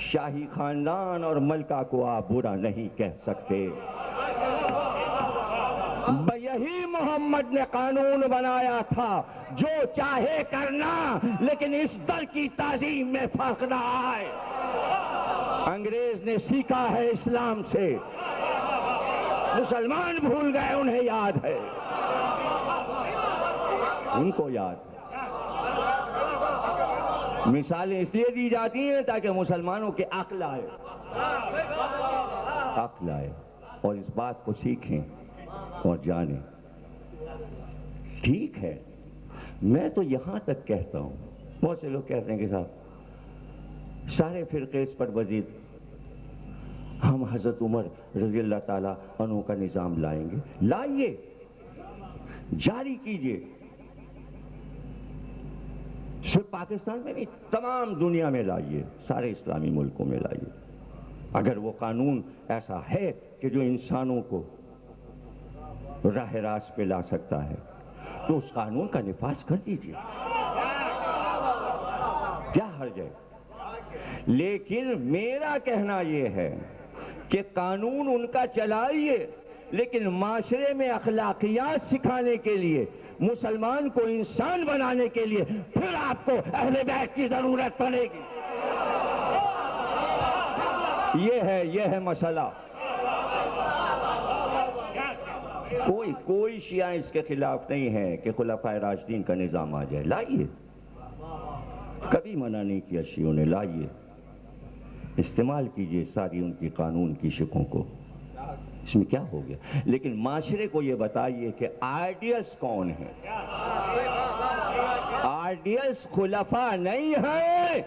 شاہی خاندان اور ملکہ کو آپ برا نہیں کہہ سکتے۔ یہی محمد نے قانون بنایا تھا، جو چاہے کرنا لیکن اس در کی تعظیم میں فرق نہ آئے۔ انگریز نے سیکھا ہے اسلام سے، مسلمان بھول گئے، انہیں یاد ہے، ان کو یاد ہے۔ مثالیں اس لیے دی جاتی ہیں تاکہ مسلمانوں کے عقل آئے، عقل آئے اور اس بات کو سیکھیں اور جانیں۔ ٹھیک ہے، میں تو یہاں تک کہتا ہوں، بہت سے لوگ کہتے ہیں کہ صاحب سارے فرقے اس پر وزید، ہم حضرت عمر رضی اللہ تعالیٰ عنہ کا نظام لائیں گے۔ لائیے، جاری کیجئے، صرف پاکستان میں نہیں، تمام دنیا میں لائیے، سارے اسلامی ملکوں میں لائیے۔ اگر وہ قانون ایسا ہے کہ جو انسانوں کو راہ راست پہ لا سکتا ہے تو اس قانون کا نفاذ کر دیجیے، کیا حرج ہے؟ لیکن میرا کہنا یہ ہے کہ قانون ان کا چلائیے، لیکن معاشرے میں اخلاقیات سکھانے کے لیے، مسلمان کو انسان بنانے کے لیے پھر آپ کو اہل بیت کی ضرورت پڑے گی۔ یہ ہے مسئلہ۔ کوئی شیعہ اس کے خلاف نہیں ہے کہ خلفائے راشدین کا نظام آ جائے، لائیے، کبھی منع نہیں کیا شیعوں نے، لائیے، استعمال کیجئے ساری ان کی قانون کی شکوں کو، اس میں کیا ہو گیا؟ لیکن معاشرے کو یہ بتائیے کہ آئیڈیلز کون ہیں؟ آئیڈیلز خلفاء نہیں ہیں،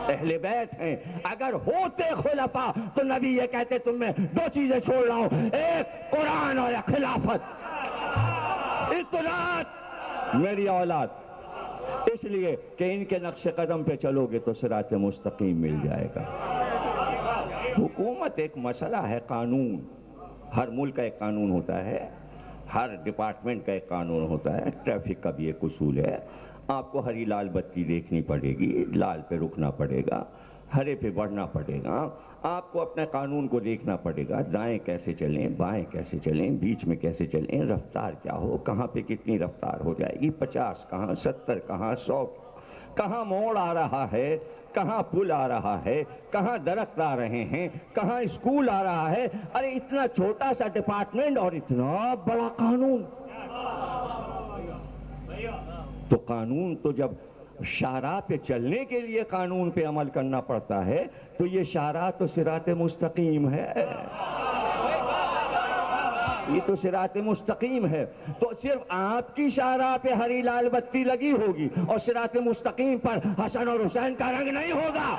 اہل بیت ہیں۔ اگر ہوتے خلفاء تو نبی یہ کہتے تم میں دو چیزیں چھوڑ رہا ہوں، ایک قرآن اور ایک خلافت، اطاعت میری اولاد، اس لیے کہ ان کے نقش قدم پہ چلو گے تو صراط مستقیم مل جائے گا۔ حکومت ایک مسئلہ ہے، قانون، ہر ملک کا ایک قانون ہوتا ہے، ہر ڈپارٹمنٹ کا ایک قانون ہوتا ہے، ٹریفک کا بھی ایک اصول ہے، آپ کو ہری لال بتی دیکھنی پڑے گی، لال پہ رکنا پڑے گا، ہرے پہ بڑھنا پڑے گا، آپ کو اپنے قانون کو دیکھنا پڑے گا، دائیں کیسے چلیں، بائیں کیسے چلیں، بیچ میں کیسے چلیں، رفتار کیا ہو، کہاں پہ کتنی رفتار ہو جائے گی، 50 کہاں، 70 کہاں، 100 کہاں موڑ آ رہا ہے، کہاں پل آ رہا ہے، کہاں درخت آ رہے ہیں، کہاں اسکول آ رہا ہے، ارے اتنا چھوٹا سا ڈپارٹمنٹ اور اتنا بڑا قانون۔ تو قانون تو جب شاہراہ پہ چلنے کے لیے قانون پہ عمل کرنا پڑتا ہے تو یہ شاہراہ تو صراط مستقیم ہے، یہ تو صراط مستقیم ہے، تو صرف آپ کی شاہراہ پہ ہری لال بتی لگی ہوگی اور صراط مستقیم پر حسن اور حسین کا رنگ نہیں ہوگا۔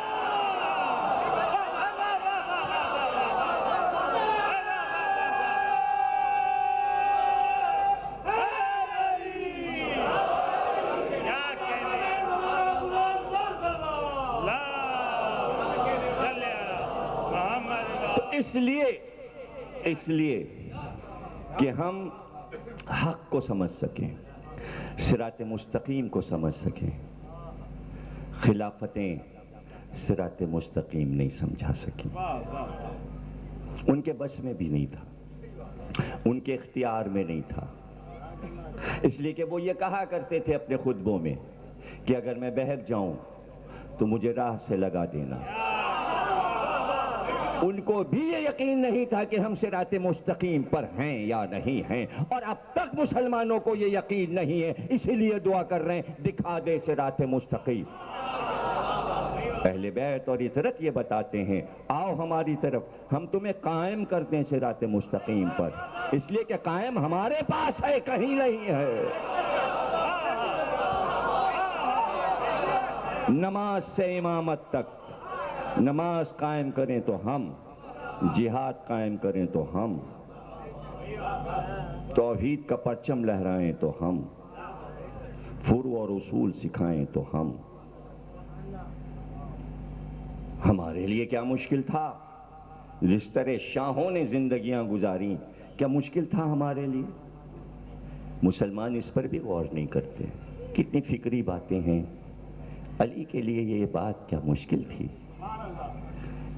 اس لیے کہ ہم حق کو سمجھ سکیں، صراط مستقیم کو سمجھ سکیں، خلافتیں صراط مستقیم نہیں سمجھا سکیں، ان کے بس میں بھی نہیں تھا، ان کے اختیار میں نہیں تھا، اس لیے کہ وہ یہ کہا کرتے تھے اپنے خطبوں میں کہ اگر میں بہک جاؤں تو مجھے راہ سے لگا دینا۔ ان کو بھی یہ یقین نہیں تھا کہ ہم صراط مستقیم پر ہیں یا نہیں ہیں، اور اب تک مسلمانوں کو یہ یقین نہیں ہے، اسی لیے دعا کر رہے ہیں دکھا دے صراط مستقیم۔ اہل بیت اور عترت یہ بتاتے ہیں آؤ ہماری طرف، ہم تمہیں قائم کر دیں صراط مستقیم پر، اس لیے کہ قائم ہمارے پاس ہے، کہیں نہیں ہے۔ نماز سے امامت تک، نماز قائم کریں تو ہم، جہاد قائم کریں تو ہم، توحید کا پرچم لہرائیں تو ہم، فروع اور اصول سکھائیں تو ہم۔ ہمارے لیے کیا مشکل تھا؟ جس طرح شاہوں نے زندگیاں گزاری، کیا مشکل تھا ہمارے لیے؟ مسلمان اس پر بھی غور نہیں کرتے، کتنی فکری باتیں ہیں۔ علی کے لیے یہ بات کیا مشکل تھی؟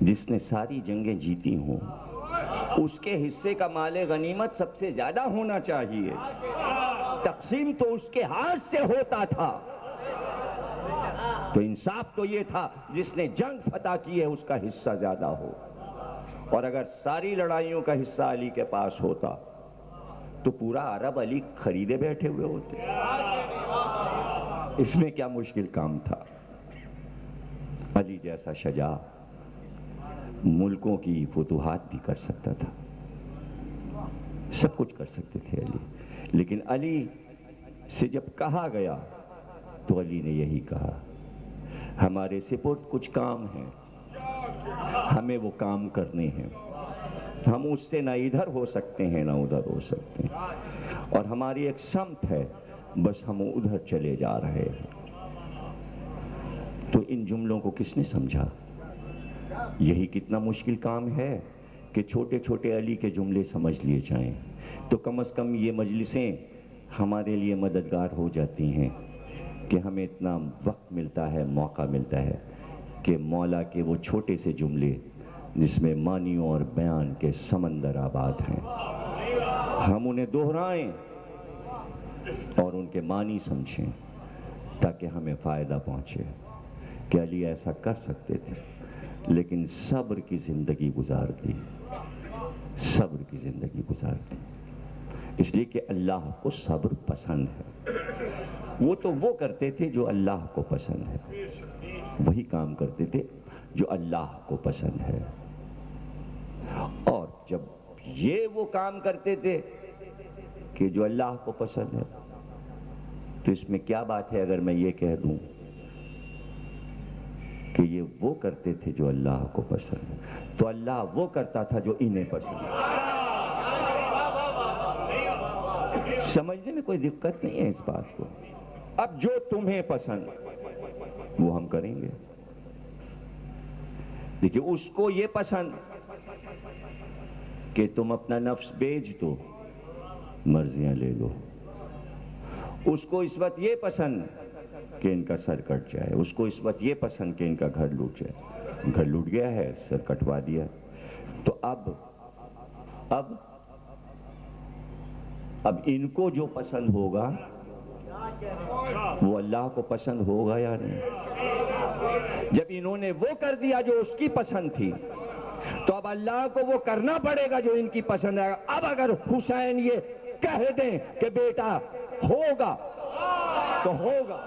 جس نے ساری جنگیں جیتی ہوں، اس کے حصے کا مال غنیمت سب سے زیادہ ہونا چاہیے، تقسیم تو اس کے ہاتھ سے ہوتا تھا، تو انصاف تو یہ تھا جس نے جنگ فتح کی ہے اس کا حصہ زیادہ ہو، اور اگر ساری لڑائیوں کا حصہ علی کے پاس ہوتا تو پورا عرب علی خریدے بیٹھے ہوئے ہوتے، اس میں کیا مشکل کام تھا؟ علی جیسا شجاع ملکوں کی فتوحات بھی کر سکتا تھا، سب کچھ کر سکتے تھے علی، لیکن علی سے جب کہا گیا تو علی نے یہی کہا ہمارے سپرد کچھ کام ہیں، ہمیں وہ کام کرنے ہیں، ہم اس سے نہ ادھر ہو سکتے ہیں نہ ادھر ہو سکتے ہیں، اور ہماری ایک سمت ہے، بس ہم ادھر چلے جا رہے ہیں۔ تو ان جملوں کو کس نے سمجھا؟ یہی کتنا مشکل کام ہے کہ چھوٹے چھوٹے علی کے جملے سمجھ لیے جائیں، تو کم از کم یہ مجلسیں ہمارے لیے مددگار ہو جاتی ہیں کہ ہمیں اتنا وقت ملتا ہے، موقع ملتا ہے کہ مولا کے وہ چھوٹے سے جملے جس میں معنیوں اور بیان کے سمندر آباد ہیں، ہم انہیں دہرائیں اور ان کے معنی سمجھیں تاکہ ہمیں فائدہ پہنچے کہ علی ایسا کر سکتے تھے لیکن صبر کی زندگی گزار دی، صبر کی زندگی گزار دی، اس لیے کہ اللہ کو صبر پسند ہے۔ وہ تو وہ کرتے تھے جو اللہ کو پسند ہے، وہی کام کرتے تھے جو اللہ کو پسند ہے، اور جب یہ وہ کام کرتے تھے کہ جو اللہ کو پسند ہے تو اس میں کیا بات ہے اگر میں یہ کہہ دوں کہ یہ وہ کرتے تھے جو اللہ کو پسند ہے، تو اللہ وہ کرتا تھا جو انہیں پسند ہے۔ سمجھنے میں کوئی دقت نہیں ہے اس بات کو۔ اب جو تمہیں پسند وہ ہم کریں گے، دیکھیے اس کو یہ پسند کہ تم اپنا نفس بیچ دو، مرضیاں لے لو. اس کو اس وقت یہ پسند کہ ان کا سر کٹ جائے، اس کو اس وقت یہ پسند کہ ان کا گھر لوٹ جائے. گھر لوٹ گیا ہے، سر کٹوا دیا. تو اب ان کو جو پسند ہوگا وہ اللہ کو پسند ہوگا یا نہیں؟ جب انہوں نے وہ کر دیا جو اس کی پسند تھی، تو اب اللہ کو وہ کرنا پڑے گا جو ان کی پسند ہے. اب اگر حسین یہ کہہ دیں کہ بیٹا ہوگا تو ہوگا،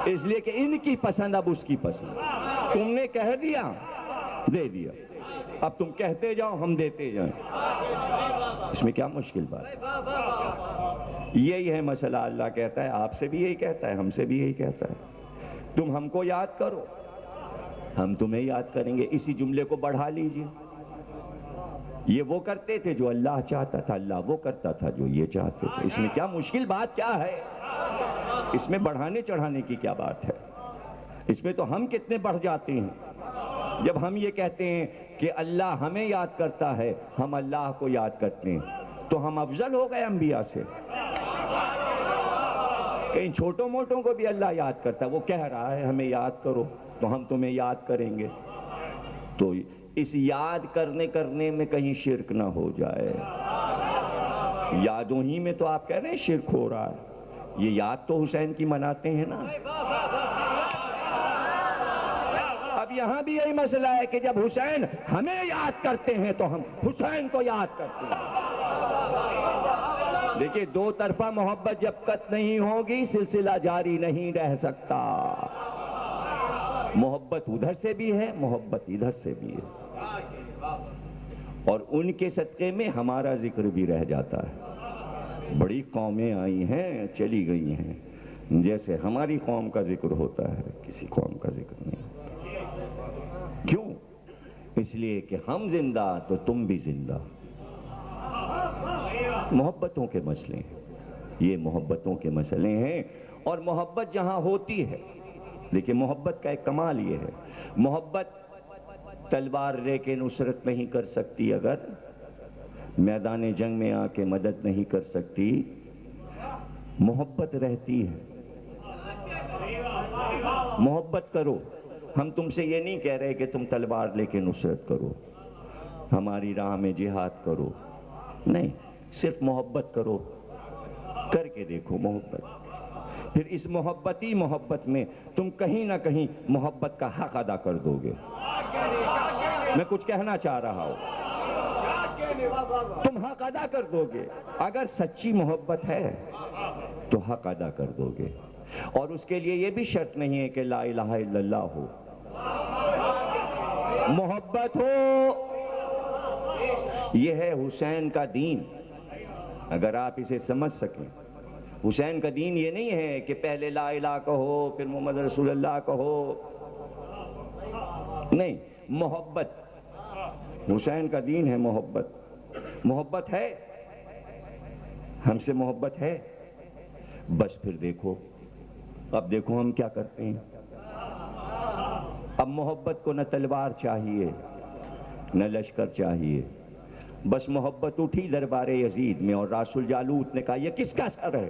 اس لیے کہ ان کی پسند اب اس کی پسند. تم نے کہہ دیا، دے دیا، اب تم کہتے جاؤ ہم دیتے جائیں. اس میں کیا مشکل بات؟ یہی ہے مسئلہ. اللہ کہتا ہے آپ سے بھی یہی کہتا ہے، ہم سے بھی یہی کہتا ہے. تم ہم کو یاد کرو، ہم تمہیں یاد کریں گے. اسی جملے کو بڑھا لیجئے. یہ وہ کرتے تھے جو اللہ چاہتا تھا، اللہ وہ کرتا تھا جو یہ چاہتے تھے. اس میں کیا مشکل بات کیا ہے؟ اس میں بڑھانے چڑھانے کی کیا بات ہے؟ اس میں تو ہم کتنے بڑھ جاتے ہیں جب ہم یہ کہتے ہیں کہ اللہ ہمیں یاد کرتا ہے، ہم اللہ کو یاد کرتے ہیں. تو ہم افضل ہو گئے انبیاء سے. کہیں چھوٹوں موٹوں کو بھی اللہ یاد کرتا ہے. وہ کہہ رہا ہے ہمیں یاد کرو تو ہم تمہیں یاد کریں گے. تو اس یاد کرنے میں کہیں شرک نہ ہو جائے. یادوں ہی میں تو آپ کہہ رہے ہیں شرک ہو رہا ہے. یہ یاد تو حسین کی مناتے ہیں نا. اب یہاں بھی یہی مسئلہ ہے کہ جب حسین ہمیں یاد کرتے ہیں تو ہم حسین کو یاد کرتے ہیں. دیکھیے دو طرفہ محبت جب تک نہیں ہوگی سلسلہ جاری نہیں رہ سکتا. محبت ادھر سے بھی ہے، محبت ادھر سے بھی ہے، اور ان کے صدقے میں ہمارا ذکر بھی رہ جاتا ہے. بڑی قومیں آئی ہیں چلی گئی ہیں، جیسے ہماری قوم کا ذکر ہوتا ہے کسی قوم کا ذکر نہیں. کیوں؟ اس لیے کہ ہم زندہ تو تم بھی زندہ. محبتوں کے مسئلے ہیں، یہ محبتوں کے مسئلے ہیں. اور محبت جہاں ہوتی ہے، دیکھیں محبت کا ایک کمال یہ ہے، محبت تلوار لے کے نصرت نہیں کر سکتی، اگر میدان جنگ میں آ کے مدد نہیں کر سکتی. محبت رہتی ہے. محبت کرو. ہم تم سے یہ نہیں کہہ رہے کہ تم تلوار لے کے نصرت کرو، ہماری راہ میں جہاد کرو، نہیں، صرف محبت کرو. کر کے دیکھو محبت. پھر اس محبتی محبت میں تم کہیں نہ کہیں محبت کا حق ادا کر دو گے. میں کچھ کہنا چاہ رہا ہوں، تم حق ادا کر دو گے. اگر سچی محبت ہے تو حق ادا کر دو گے. اور اس کے لیے یہ بھی شرط نہیں ہے کہ لا الہ الا اللہ ہو. محبت ہو. یہ ہے حسین کا دین. اگر آپ اسے سمجھ سکیں، حسین کا دین یہ نہیں ہے کہ پہلے لا الہ کہو پھر محمد رسول اللہ کہو. نہیں، محبت. حسین کا دین ہے محبت. محبت ہے، ہم سے محبت ہے. بس پھر دیکھو، اب دیکھو ہم کیا کرتے ہیں. اب محبت کو نہ تلوار چاہیے نہ لشکر چاہیے. بس محبت اٹھی دربار یزید میں اور راس الجالوت نے کہا یہ کس کا سر ہے.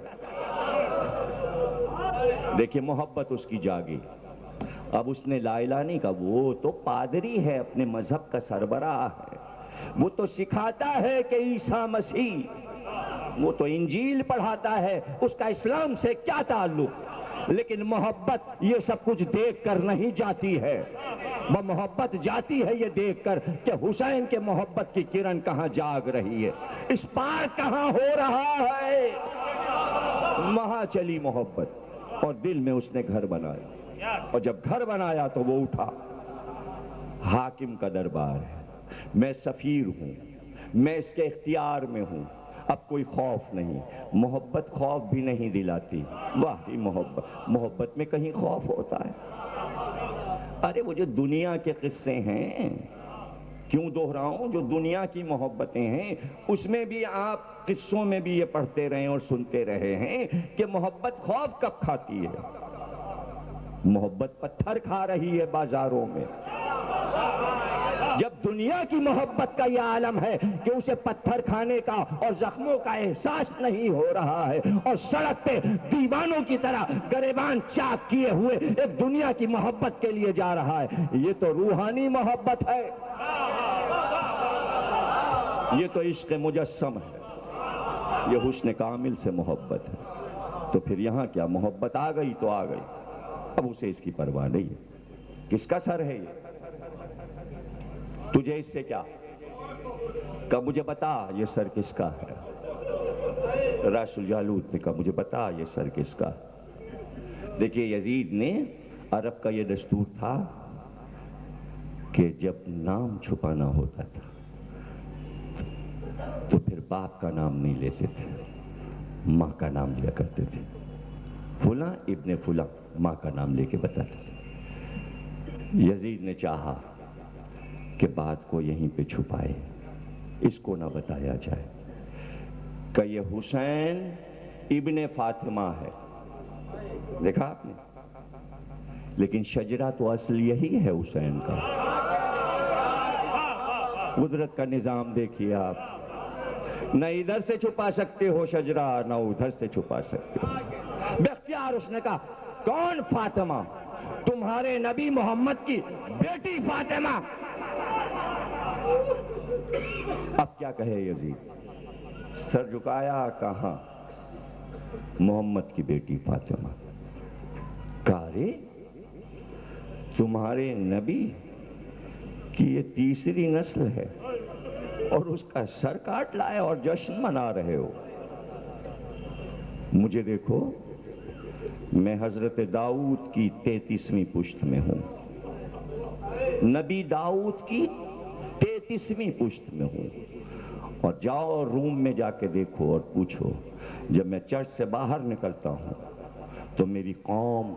دیکھیں محبت اس کی جاگی. اب اس نے لا الہ نہیں کہا. وہ تو پادری ہے، اپنے مذہب کا سربراہ ہے. وہ تو سکھاتا ہے کہ عیسیٰ مسیح، وہ تو انجیل پڑھاتا ہے، اس کا اسلام سے کیا تعلق. لیکن محبت یہ سب کچھ دیکھ کر نہیں جاتی ہے. وہ محبت جاتی ہے یہ دیکھ کر کہ حسین کے محبت کی کرن کہاں جاگ رہی ہے، اس پار کہاں ہو رہا ہے. وہاں چلی محبت اور دل میں اس نے گھر بنایا. اور جب گھر بنایا تو وہ اٹھا. حاکم کا دربار ہے، میں سفیر ہوں، میں اس کے اختیار میں ہوں، اب کوئی خوف نہیں. محبت خوف بھی نہیں دلاتی. واہ محبت. محبت میں کہیں خوف ہوتا ہے؟ ارے وہ جو دنیا کے قصے ہیں، کیوں دہراؤں، جو دنیا کی محبتیں ہیں اس میں بھی آپ قصوں میں بھی یہ پڑھتے رہے اور سنتے رہے ہیں کہ محبت خوف کب کھاتی ہے. محبت پتھر کھا رہی ہے بازاروں میں. دنیا کی محبت کا یہ عالم ہے کہ اسے پتھر کھانے کا اور زخموں کا احساس نہیں ہو رہا ہے، اور سڑک پہ دیوانوں کی طرح گریبان چاک کیے ہوئے ایک دنیا کی محبت کے لیے جا رہا ہے۔ یہ تو روحانی محبت ہے، یہ تو عشق مجسم ہے، یہ حسن کامل سے محبت ہے۔ تو پھر یہاں کیا، محبت آ گئی تو آ گئی، اب اسے اس کی پرواہ نہیں ہے۔ کس کا سر ہے یہ؟ تجھے اس سے کیا؟ کہا مجھے بتا یہ سر کس کا ہے؟ راس الجالوت نے کہا مجھے بتا یہ سر کس کا ہے؟ دیکھیے یزید نے، عرب کا یہ دستور تھا کہ جب نام چھپانا ہوتا تھا تو پھر باپ کا نام نہیں لیتے تھے، ماں کا نام لیا کرتے تھے۔ فلاں ابن فلاں ماں کا نام لے کے بتاتے تھے۔ یزید نے چاہا کہ بات کو یہیں پہ چھپائے، اس کو نہ بتایا جائے کہ یہ حسین ابن فاطمہ ہے۔ دیکھا آپ نے، لیکن شجرہ تو اصل یہی ہے حسین کا۔ قدرت کا نظام دیکھیے آپ، نہ ادھر سے چھپا سکتے ہو شجرہ، نہ ادھر سے چھپا سکتے ہو۔ بے اختیار اس نے کہا کون فاطمہ؟ تمہارے نبی محمد کی بیٹی فاطمہ۔ اب کیا کہے یزید؟ سر جھکایا، کہاں؟ محمد کی بیٹی فاطمہ۔ کہا رے تمہارے نبی کی یہ تیسری نسل ہے اور اس کا سر کاٹ لائے اور جشن منا رہے ہو۔ مجھے دیکھو، میں حضرت داؤد کی 33ویں پشت میں ہوں، نبی داؤد کی 33ویں پشت میں ہوں۔ اور جاؤ روم میں جا کے دیکھو اور پوچھو، جب میں چرچ سے باہر نکلتا ہوں تو میری قوم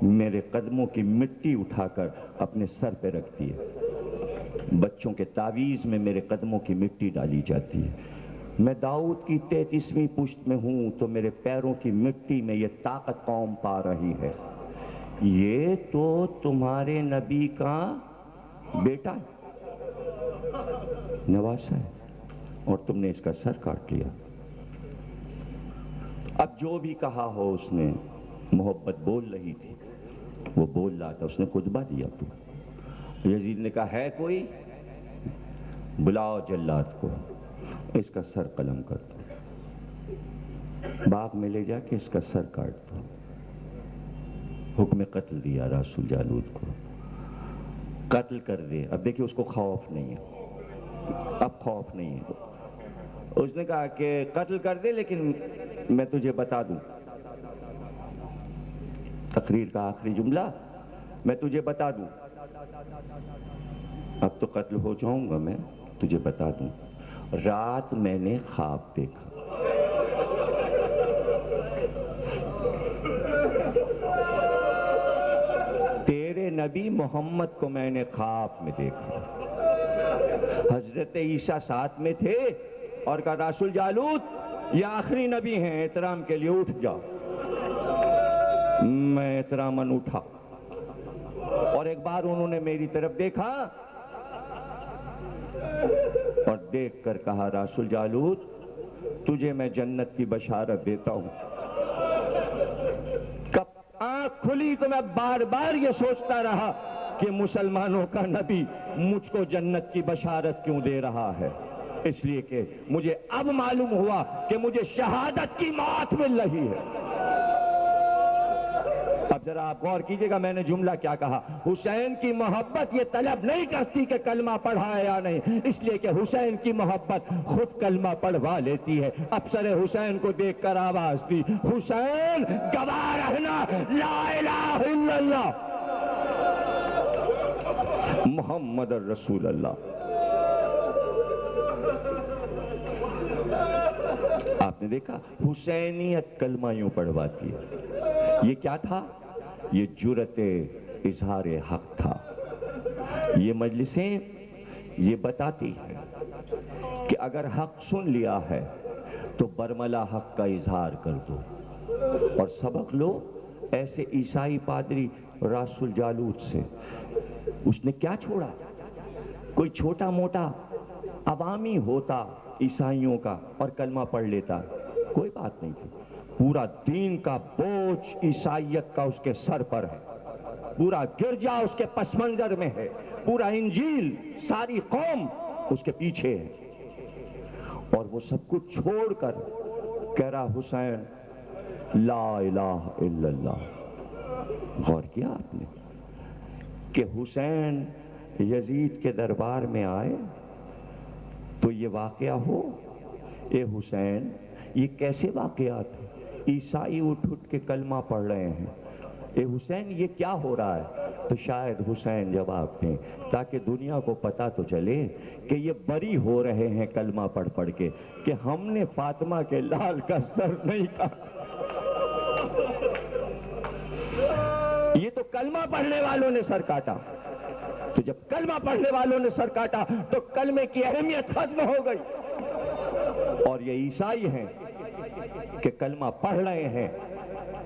میرے قدموں کی مٹی اٹھا کر اپنے سر پہ رکھتی ہے، بچوں کے تعویذ میں میرے قدموں کی مٹی ڈالی جاتی ہے۔ میں داؤد کی 33ویں پشت میں ہوں تو میرے پیروں کی مٹی میں یہ طاقت قوم پا رہی ہے۔ یہ تو تمہارے نبی کا بیٹا نواسہ ہے اور تم نے اس کا سر کاٹ لیا۔ اب جو بھی کہا ہو اس نے، محبت بول رہی تھی، وہ بول رہا تھا، اس نے خطبہ دیا۔ تو یزید نے کہا ہے کوئی؟ بلاؤ جلاد کو، اس کا سر قلم کر دو، باغ میں لے جا کے اس کا سر کاٹ دو۔ حکم قتل دیا راس الجالوت کو، قتل کر دے۔ اب دیکھیں اس کو خوف نہیں ہے، اب خوف نہیں ہے۔ اس نے کہا کہ قتل کر دے لیکن میں تجھے بتا دوں، تقریر کا آخری جملہ، میں تجھے بتا دوں، اب تو قتل ہو جاؤں گا، میں تجھے بتا دوں، رات میں نے خواب دیکھا، تیرے نبی محمد کو میں نے خواب میں دیکھا۔ حضرت عیسیٰ ساتھ میں تھے اور کہا راس الجالوت یہ آخری نبی ہیں، احترام کے لیے اٹھ جاؤ۔ میں احتراماً اٹھا اور ایک بار انہوں نے میری طرف دیکھا اور دیکھ کر کہا راس الجالوت تجھے میں جنت کی بشارت دیتا ہوں۔ کب آنکھ کھلی تو میں بار بار یہ سوچتا رہا کہ مسلمانوں کا نبی مجھ کو جنت کی بشارت کیوں دے رہا ہے؟ اس لیے کہ مجھے اب معلوم ہوا کہ مجھے شہادت کی موت مل رہی ہے۔ اب ذرا آپ غور کیجئے گا میں نے جملہ کیا کہا۔ حسین کی محبت یہ طلب نہیں کرتی کہ کلمہ پڑھا ہے یا نہیں، اس لیے کہ حسین کی محبت خود کلمہ پڑھوا لیتی ہے۔ افسر حسین کو دیکھ کر آواز دی، حسین گواہ رہنا لا الہ الا اللہ محمد الرسول اللہ۔ آپ نے دیکھا حسینیت کلمہ یوں پڑھواتی ہے۔ یہ کیا تھا؟ یہ جرأت اظہار حق تھا۔ یہ مجلسیں یہ بتاتی ہیں کہ اگر حق سن لیا ہے تو برملا حق کا اظہار کر دو اور سبق لو۔ ایسے عیسائی پادری راس الجالوت سے اس نے کیا چھوڑا؟ کوئی چھوٹا موٹا عوامی ہوتا عیسائیوں کا اور کلمہ پڑھ لیتا، کوئی بات نہیں تھی. پورا دین کا بوجھ عیسائیت کا اس کے سر پر ہے، پورا گرجا اس کے پس منظر میں ہے، پورا انجیل ساری قوم اس کے پیچھے ہے. اور وہ سب کچھ چھوڑ کر کہہ رہا حسین لا الہ الا اللہ. غور کیا آپ نے کہ حسین یزید کے دربار میں آئے تو یہ واقعہ ہو؟ اے حسین، یہ کیسے واقعات ہیں؟ عیسائی اٹھ کے کلمہ پڑھ رہے ہیں، اے حسین یہ کیا ہو رہا ہے؟ تو شاید حسین جواب دیں تاکہ دنیا کو پتا تو چلے کہ یہ بری ہو رہے ہیں کلمہ پڑھ پڑھ کے کہ ہم نے فاطمہ کے لال کا سر نہیں کاٹا. یہ تو کلمہ پڑھنے والوں نے سر کاٹا. تو جب کلمہ پڑھنے والوں نے سر کاٹا تو کلمے کی اہمیت ختم ہو گئی. اور یہ عیسائی ہیں کہ کلمہ پڑھ رہے ہیں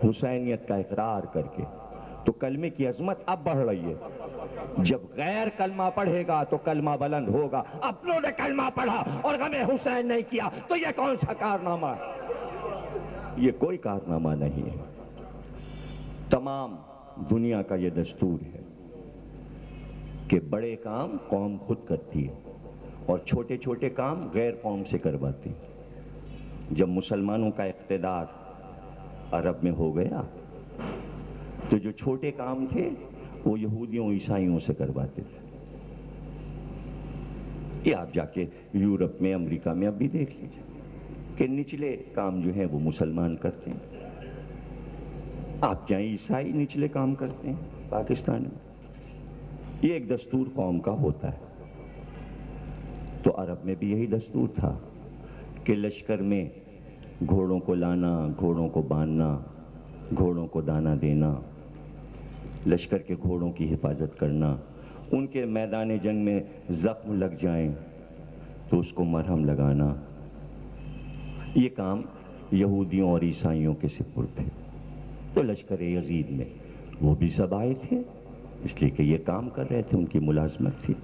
حسینیت کا اقرار کر کے، تو کلمے کی عظمت اب بڑھ رہی ہے. جب غیر کلمہ پڑھے گا تو کلمہ بلند ہوگا. اپنوں نے کلمہ پڑھا اور غم حسین نہیں کیا تو یہ کون سا کارنامہ ہے؟ یہ کوئی کارنامہ نہیں ہے. تمام دنیا کا یہ دستور ہے کہ بڑے کام قوم خود کرتی ہے اور چھوٹے چھوٹے کام غیر قوم سے کرواتی. جب مسلمانوں کا اقتدار عرب میں ہو گیا تو جو چھوٹے کام تھے وہ یہودیوں عیسائیوں سے کرواتے تھے. یہ آپ جا کے یورپ میں امریکہ میں اب بھی دیکھ لیجیے کہ نچلے کام جو ہیں وہ مسلمان کرتے ہیں. آپ جائیں عیسائی نچلے کام کرتے ہیں پاکستان میں. یہ ایک دستور قوم کا ہوتا ہے. تو عرب میں بھی یہی دستور تھا کہ لشکر میں گھوڑوں کو لانا، گھوڑوں کو باندھنا، گھوڑوں کو دانا دینا، لشکر کے گھوڑوں کی حفاظت کرنا، ان کے میدان جنگ میں زخم لگ جائیں تو اس کو مرہم لگانا. یہ کام یہودیوں اور عیسائیوں کے سپرد ہے. تو لشکر یزید میں وہ بھی ذبائح تھے اس لیے کہ یہ کام کر رہے تھے، ان کی ملازمت تھی.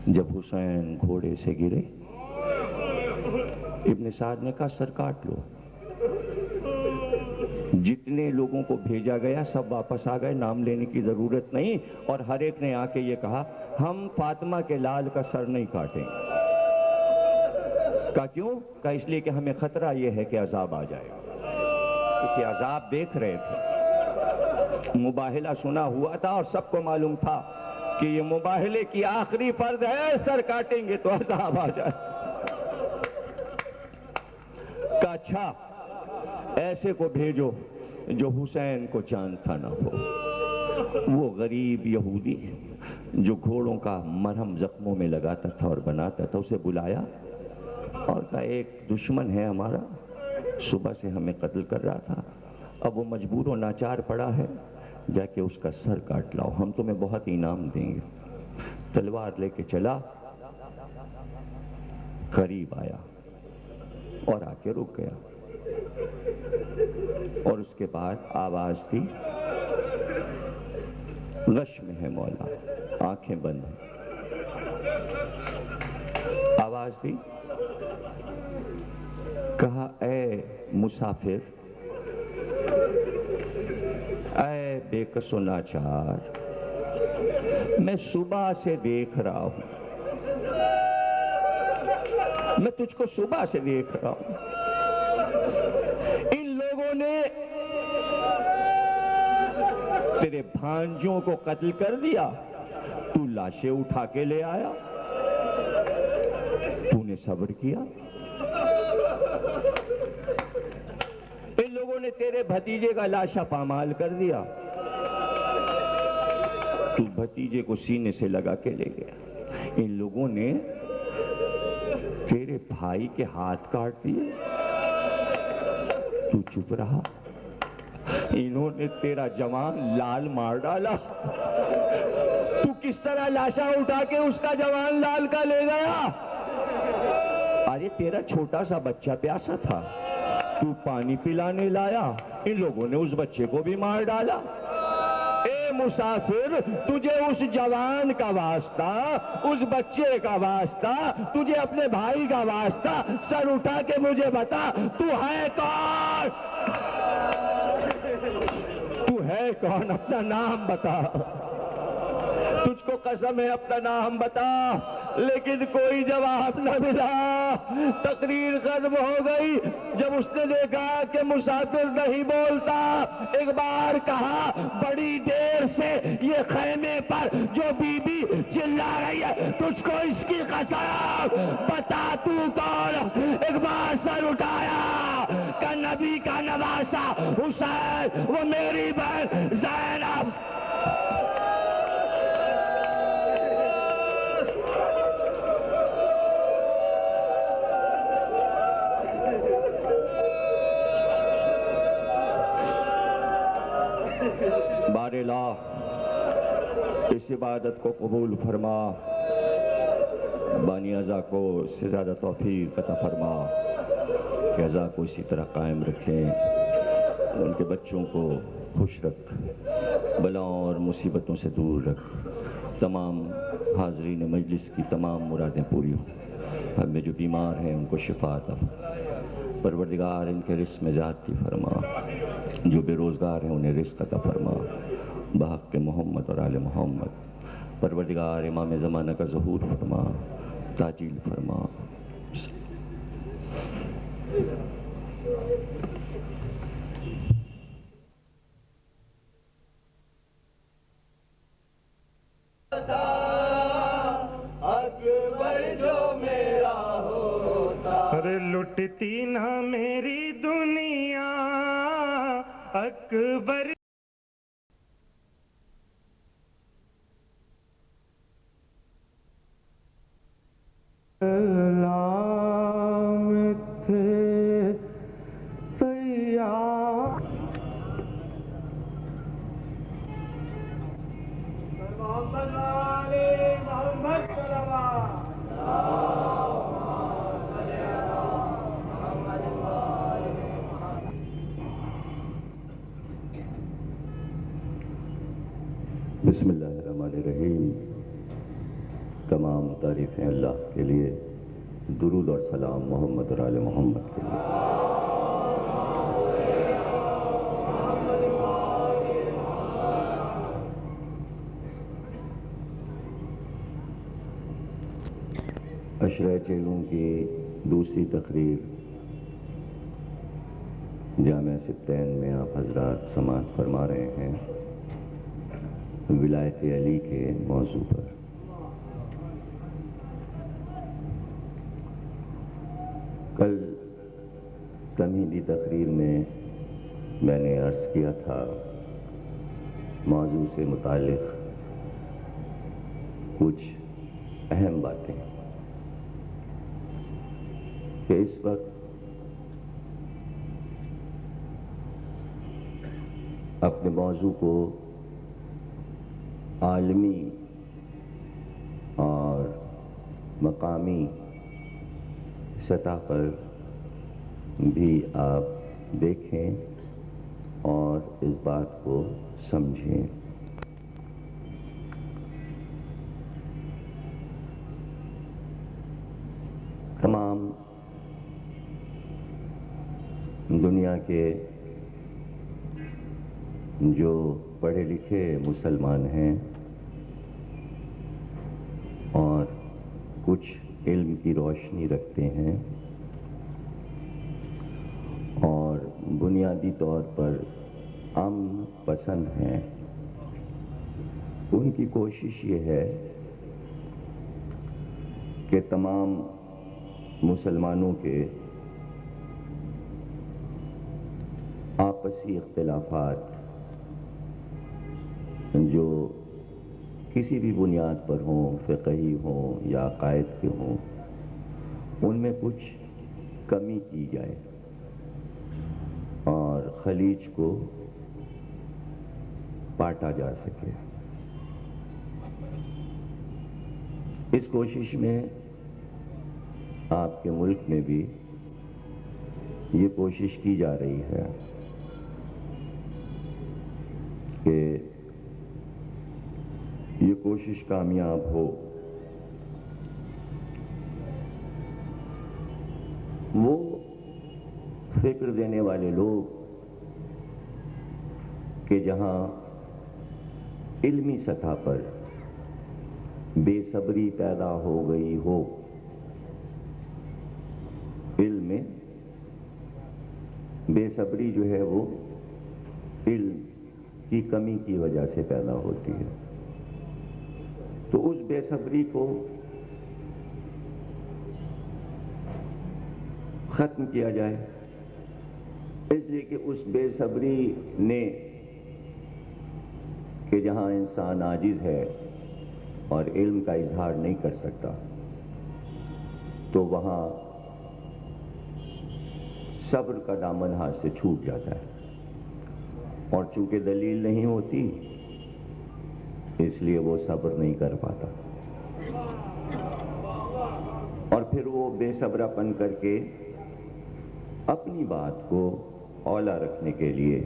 جب حسین گھوڑے سے گرے ابن سعد نے کہا سر کاٹ لو. جتنے لوگوں کو بھیجا گیا سب واپس آ گئے، نام لینے کی ضرورت نہیں. اور ہر ایک نے آ کے یہ کہا ہم فاطمہ کے لال کا سر نہیں کاٹیں. کہا کیوں؟ کہا اس لیے کہ ہمیں خطرہ یہ ہے کہ عذاب آ جائے. کیونکہ عذاب دیکھ رہے تھے، مباہلہ سنا ہوا تھا اور سب کو معلوم تھا کہ یہ مباہلے کی آخری فرض ہے، سر کاٹیں گے تو عذاب آ جائے. کہا اچھا ایسے کو بھیجو جو حسین کو جانتا نہ ہو. وہ غریب یہودی جو گھوڑوں کا مرہم زخموں میں لگاتا تھا اور بناتا تھا، اسے بلایا اور کہا ایک دشمن ہے ہمارا، صبح سے ہمیں قتل کر رہا تھا، اب وہ مجبور و ناچار پڑا ہے، جا کے اس کا سر کاٹ لاؤ، ہم تمہیں بہت انعام دیں گے. تلوار لے کے چلا، قریب آیا اور آ کے رک گیا. اور اس کے بعد آواز تھی غش میں ہے مولا، آنکھیں بند ہیں. آواز تھی، کہا اے مسافر، اے بے کس و لاچار، میں صبح سے دیکھ رہا ہوں، میں تجھ کو صبح سے دیکھ رہا ہوں. ان لوگوں نے تیرے بھانجوں کو قتل کر دیا، تو لاشیں اٹھا کے لے آیا، تو نے صبر کیا. ان لوگوں نے تیرے بھتیجے کا لاشا پامال کر دیا، تو بھتیجے کو سینے سے لگا کے لے گیا. ان لوگوں نے تیرے بھائی کے ہاتھ کاٹ دیے، تو چپ رہا. انہوں نے تیرا جوان لال مار ڈالا، تو کس طرح لاشا اٹھا کے اس کا جوان لال کا لے گیا. ارے تیرا چھوٹا سا بچہ پیاسا تھا، تو پانی پلانے لایا، ان لوگوں نے اس بچے کو بھی مار ڈالا. اے مسافر تجھے اس جوان کا واسطہ، اس بچے کا واسطہ، تجھے اپنے بھائی کا واسطہ، سر اٹھا کے مجھے بتا تو ہے کون؟ تو ہے کون؟ اپنا نام بتا، تجھ کو قسم ہے اپنا نام بتا۔ لیکن کوئی جواب نہ ملا، تقریر ختم ہو گئی۔ جب اس نے دیکھا کہ مسافر نہیں بولتا، ایک بار کہا بڑی دیر سے یہ خیمے پر جو بی بی چلا رہی ہے، تجھ کو اس کی قسم بتا تو کون؟ ایک بار سر اٹھایا کہ نبی کا نواسا حسین، وہ میری بہن زینب۔ بار الہ اس عبادت کو قبول فرما، بانی ازا کو اس سے زیادہ توفیق عطا فرما کہ ازا کو اسی طرح قائم رکھیں، ان کے بچوں کو خوش رکھ، بلاؤں اور مصیبتوں سے دور رکھ، تمام حاضرین مجلس کی تمام مرادیں پوری ہوں، ہم میں جو بیمار ہیں ان کو شفا عطا فرما، پروردگار ان کے رزق میں زیادتی فرما، جو بے روزگار ہیں انہیں رزق عطا فرما، بحق محمد اور آل محمد، پروردگار امام زمانہ کا ظہور فرما، تعجیل فرما۔ ارے لٹتی نہ میری دنیا اکبر، بسم اللہ الرحمن الرحیم۔ تمام تعریفیں اللہ کے لیے، درود اور سلام محمد اور آل محمد کے لیے۔ عشرہ چیلوں کی دوسری تقریر جامعہ سبتین میں آپ حضرات سماعت فرما رہے ہیں ولایت علی کے موضوع پر۔ کل تمہیدی تقریر میں نے عرض کیا تھا موضوع سے متعلق کچھ اہم باتیں کہ اس وقت اپنے موضوع کو عالمی اور مقامی سطح پر بھی آپ دیکھیں اور اس بات کو سمجھیں۔ تمام دنیا کے جو پڑھے لکھے مسلمان ہیں اور کچھ علم کی روشنی رکھتے ہیں اور بنیادی طور پر امن پسند ہیں، ان کی کوشش یہ ہے کہ تمام مسلمانوں کے آپسی اختلافات جو کسی بھی بنیاد پر ہوں، فقہی ہوں یا عقائد کے ہوں، ان میں کچھ کمی کی جائے اور خلیج کو بانٹا جا سکے۔ اس کوشش میں آپ کے ملک میں بھی یہ کوشش کی جا رہی ہے کہ یہ کوشش کامیاب ہو، وہ فکر دینے والے لوگ کہ جہاں علمی سطح پر بے صبری پیدا ہو گئی ہو، علم میں بے صبری جو ہے وہ علم کی کمی کی وجہ سے پیدا ہوتی ہے، تو اس بے صبری کو ختم کیا جائے، اس لیے کہ اس بے صبری نے کہ جہاں انسان عاجز ہے اور علم کا اظہار نہیں کر سکتا، تو وہاں صبر کا دامن ہاتھ سے چھوٹ جاتا ہے، اور چونکہ دلیل نہیں ہوتی اس لیے وہ صبر نہیں کر پاتا، اور پھر وہ بے صبرا پن کر کے اپنی بات کو اولا رکھنے کے لیے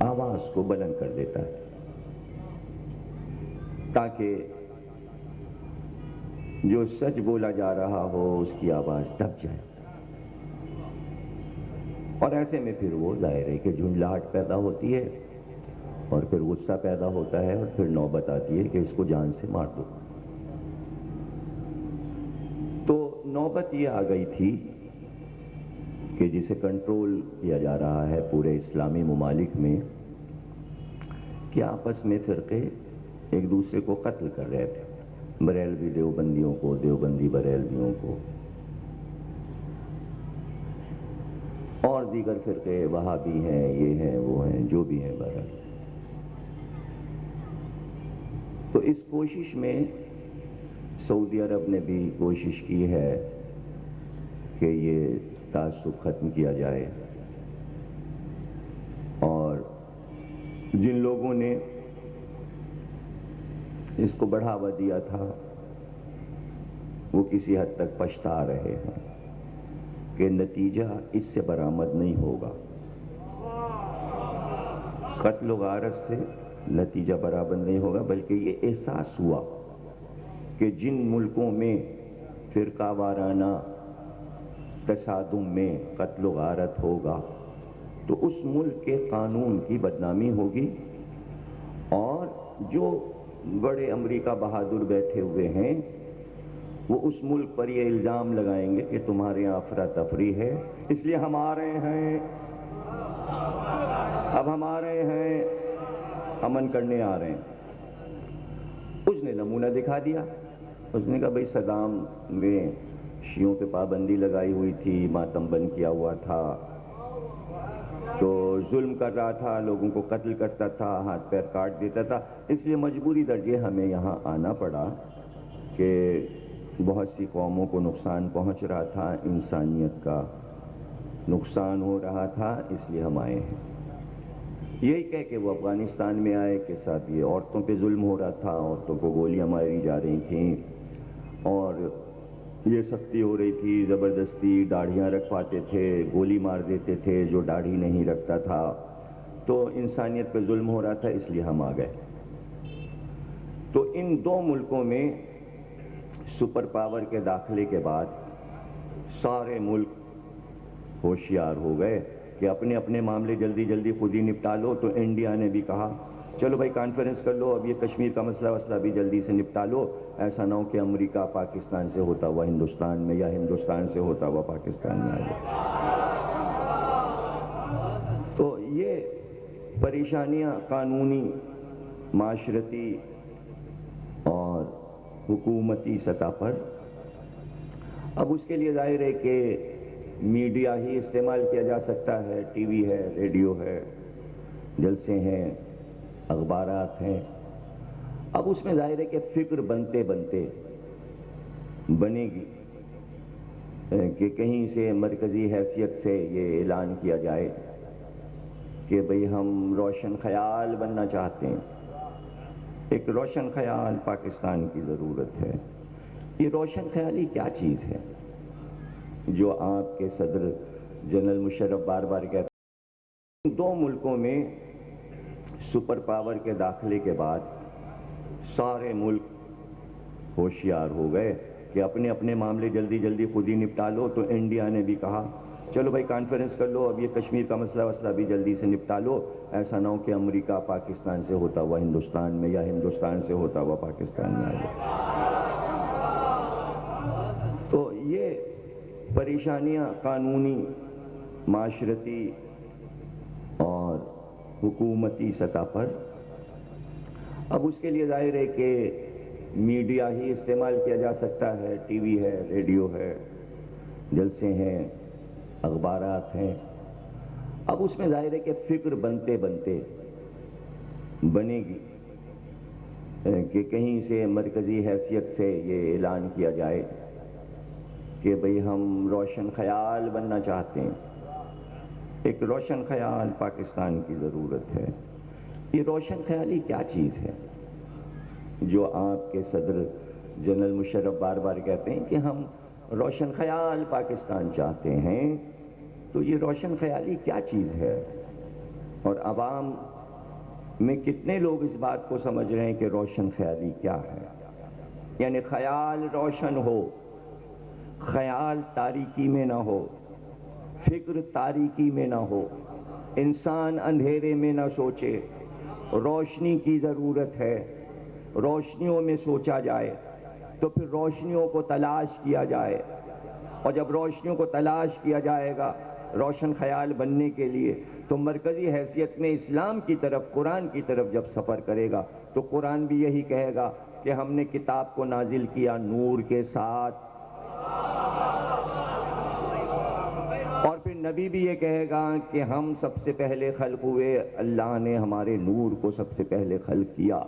آواز کو بلند کر دیتا ہے تاکہ جو سچ بولا جا رہا ہو اس کی آواز دب جائے، اور ایسے میں پھر وہ ظاہر ہے کہ جھنجھلاہٹ پیدا ہوتی ہے، اور پھر غصہ پیدا ہوتا ہے، اور پھر نوبت آتی ہے کہ اس کو جان سے مار دو۔ تو نوبت یہ آ گئی تھی کہ جسے کنٹرول کیا جا رہا ہے پورے اسلامی ممالک میں، کہ آپس میں فرقے ایک دوسرے کو قتل کر رہے تھے، بریلوی دیوبندیوں کو، دیوبندی بریلویوں کو، اور دیگر فرقے وہابی ہیں، یہ ہیں وہ ہیں، جو بھی ہیں بہرحال۔ تو اس کوشش میں سعودی عرب نے بھی کوشش کی ہے کہ یہ تعصب ختم کیا جائے، اور جن لوگوں نے اس کو بڑھاوا دیا تھا وہ کسی حد تک پچھتا رہے ہیں کہ نتیجہ اس سے برآمد نہیں ہوگا، قتل و غارت سے نتیجہ برآمد نہیں ہوگا، بلکہ یہ احساس ہوا کہ جن ملکوں میں فرقہ وارانہ تصادم میں قتل و غارت ہوگا تو اس ملک کے قانون کی بدنامی ہوگی، اور جو بڑے امریکہ بہادر بیٹھے ہوئے ہیں وہ اس ملک پر یہ الزام لگائیں گے کہ تمہارے یہاں افراتفری ہے، اس لیے ہم آ رہے ہیں، اب ہم آ رہے ہیں، امن کرنے آ رہے ہیں۔ اس نے نمونہ دکھا دیا، اس نے کہا بھئی صدام میں شیعوں پہ پابندی لگائی ہوئی تھی، ماتم بند کیا ہوا تھا، تو ظلم کر رہا تھا، لوگوں کو قتل کرتا تھا، ہاتھ پیر کاٹ دیتا تھا، اس لیے مجبوری درجے ہمیں یہاں آنا پڑا کہ بہت سی قوموں کو نقصان پہنچ رہا تھا، انسانیت کا نقصان ہو رہا تھا، اس لیے ہم آئے ہیں۔ یہی کہہ کہ وہ افغانستان میں آئے کہ ساتھ یہ عورتوں پہ ظلم ہو رہا تھا، عورتوں کو گولیاں ماری جا رہی تھیں، اور یہ سختی ہو رہی تھی، زبردستی داڑھیاں رکھواتے تھے، گولی مار دیتے تھے جو داڑھی نہیں رکھتا تھا، تو انسانیت پہ ظلم ہو رہا تھا، اس لیے ہم آ گئے۔ تو ان دو ملکوں میں سپر پاور کے داخلے کے بعد سارے ملک ہوشیار ہو گئے کہ اپنے اپنے معاملے جلدی جلدی خود ہی نپٹا لو، تو انڈیا نے بھی کہا چلو بھائی کانفرنس کر لو، اب یہ کشمیر کا مسئلہ بھی جلدی سے نپٹا لو، ایسا نہ ہو کہ امریکہ پاکستان سے ہوتا ہوا ہندوستان میں یا ہندوستان سے ہوتا ہوا پاکستان میں آ جائے۔ تو یہ پریشانیاں قانونی، معاشرتی اور حکومتی سطح پر، اب اس کے لیے ظاہر ہے کہ میڈیا ہی استعمال کیا جا سکتا ہے، ٹی وی ہے، ریڈیو ہے، جلسے ہیں، اخبارات ہیں۔ اب اس میں ظاہر ہے کہ فکر بنتے بنتے بنے گی کہ کہیں سے مرکزی حیثیت سے یہ اعلان کیا جائے کہ بھئی ہم روشن خیال بننا چاہتے ہیں، ایک روشن خیال پاکستان کی ضرورت ہے۔ یہ روشن خیالی کیا چیز ہے جو آپ کے صدر جنرل مشرف بار بار کہتے ہیں؟ دو ملکوں میں سپر پاور کے داخلے کے بعد سارے ملک ہوشیار ہو گئے کہ اپنے اپنے معاملے جلدی جلدی خود ہی نپٹا لو. تو انڈیا نے بھی کہا چلو بھائی کانفرنس کر لو, اب یہ کشمیر کا مسئلہ بھی جلدی سے نپٹا لو, ایسا نہ ہو کہ امریکہ پاکستان سے ہوتا ہوا ہندوستان میں یا ہندوستان سے ہوتا ہوا پاکستان میں آ جائے. تو یہ پریشانیاں قانونی, معاشرتی اور حکومتی سطح پر. اب اس کے لیے ظاہر ہے کہ میڈیا ہی استعمال کیا جا سکتا ہے, ٹی وی ہے, ریڈیو ہے, جلسے ہیں, اخبارات ہیں. اب اس میں ظاہر ہے کہ فکر بنتے بنتے بنے گی کہ کہیں سے مرکزی حیثیت سے یہ اعلان کیا جائے کہ بھئی ہم روشن خیال بننا چاہتے ہیں. ایک روشن خیال پاکستان کی ضرورت ہے. یہ روشن خیالی کیا چیز ہے جو آپ کے صدر جنرل مشرف بار بار کہتے ہیں کہ ہم روشن خیال پاکستان چاہتے ہیں؟ تو یہ روشن خیالی کیا چیز ہے, اور عوام میں کتنے لوگ اس بات کو سمجھ رہے ہیں کہ روشن خیالی کیا ہے؟ یعنی خیال روشن ہو, خیال تاریکی میں نہ ہو, فکر تاریکی میں نہ ہو, انسان اندھیرے میں نہ سوچے. روشنی کی ضرورت ہے, روشنیوں میں سوچا جائے, تو پھر روشنیوں کو تلاش کیا جائے, اور جب روشنیوں کو تلاش کیا جائے گا روشن خیال بننے کے لیے, تو مرکزی حیثیت میں اسلام کی طرف, قرآن کی طرف جب سفر کرے گا تو قرآن بھی یہی کہے گا کہ ہم نے کتاب کو نازل کیا نور کے ساتھ. اور پھر نبی بھی یہ کہے گا کہ ہم سب سے پہلے خلق ہوئے, اللہ نے ہمارے نور کو سب سے پہلے خلق کیا.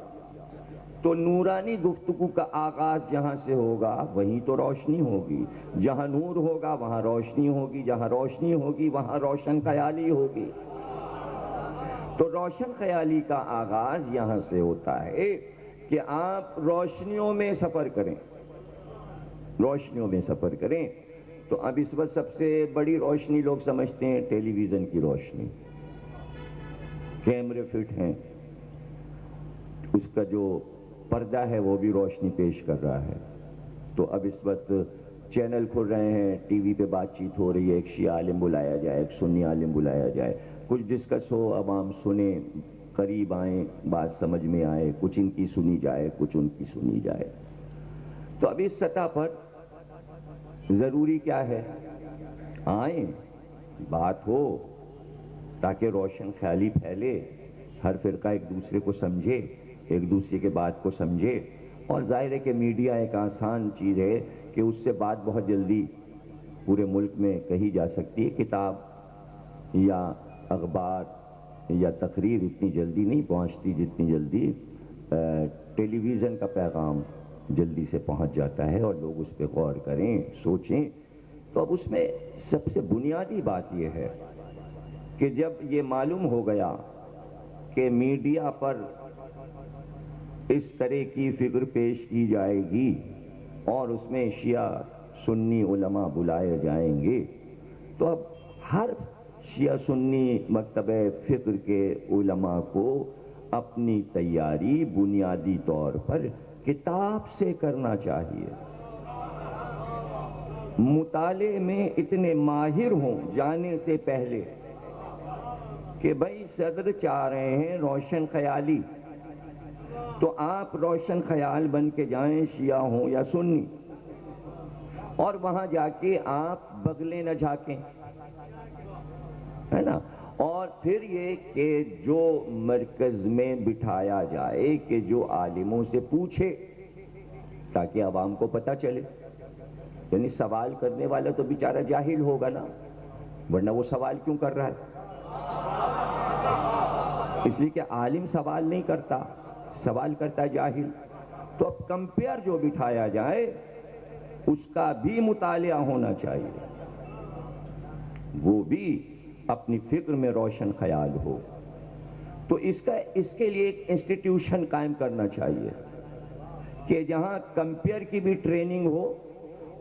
تو نورانی گفتگو کا آغاز جہاں سے ہوگا وہیں تو روشنی ہوگی. جہاں نور ہوگا وہاں روشنی ہوگی, جہاں روشنی ہوگی وہاں روشن خیالی ہوگی. تو روشن خیالی کا آغاز یہاں سے ہوتا ہے کہ آپ روشنیوں میں سفر کریں, روشنیوں میں سفر کریں. تو اب اس وقت سب سے بڑی روشنی لوگ سمجھتے ہیں ٹیلی ویژن کی روشنی. کیمرے فٹ ہیں, اس کا جو پردہ ہے وہ بھی روشنی پیش کر رہا ہے. تو اب اس وقت چینل کھل رہے ہیں, ٹی وی پہ بات چیت ہو رہی ہے, ایک شیعہ عالم بلایا جائے, ایک سنی عالم بلایا جائے, کچھ ڈسکس ہو, عوام سنیں, قریب آئیں, بات سمجھ میں آئے, کچھ ان کی سنی جائے, کچھ ان کی سنی جائے. تو اب اس سطح پر ضروری کیا ہے, آئیں, بات ہو, تاکہ روشن خیالی پھیلے, ہر فرقہ ایک دوسرے کو سمجھے, ایک دوسرے کے بات کو سمجھے. اور ظاہر ہے کہ میڈیا ایک آسان چیز ہے کہ اس سے بات بہت جلدی پورے ملک میں کہی جا سکتی ہے. کتاب یا اخبار یا تقریر اتنی جلدی نہیں پہنچتی جتنی جلدی ٹیلی ویژن کا پیغام جلدی سے پہنچ جاتا ہے, اور لوگ اس پہ غور کریں, سوچیں. تو اب اس میں سب سے بنیادی بات یہ ہے کہ جب یہ معلوم ہو گیا کہ میڈیا پر اس طرح کی فکر پیش کی جائے گی اور اس میں شیعہ سنی علماء بلائے جائیں گے, تو اب ہر شیعہ سنی مکتبہ فکر کے علماء کو اپنی تیاری بنیادی طور پر کتاب سے کرنا چاہیے. مطالعے میں اتنے ماہر ہوں جانے سے پہلے کہ بھائی صدر چاہ رہے ہیں روشن خیالی, تو آپ روشن خیال بن کے جائیں, شیعہ ہوں یا سنی, اور وہاں جا کے آپ بغلیں نہ جھانکیں, ہے نا. اور پھر یہ کہ جو مرکز میں بٹھایا جائے کہ جو عالموں سے پوچھے تاکہ عوام کو پتہ چلے. یعنی سوال کرنے والا تو بیچارہ جاہل ہوگا نا, ورنہ وہ سوال کیوں کر رہا ہے؟ اس لیے کہ عالم سوال نہیں کرتا, سوال کرتا ہے جاہل. تو اب کمپیئر جو بٹھایا جائے اس کا بھی مطالعہ ہونا چاہیے, وہ بھی اپنی فکر میں روشن خیال ہو. تو اس کے لیے ایک انسٹیٹیوشن قائم کرنا چاہیے کہ جہاں کمپیئر کی بھی ٹریننگ ہو,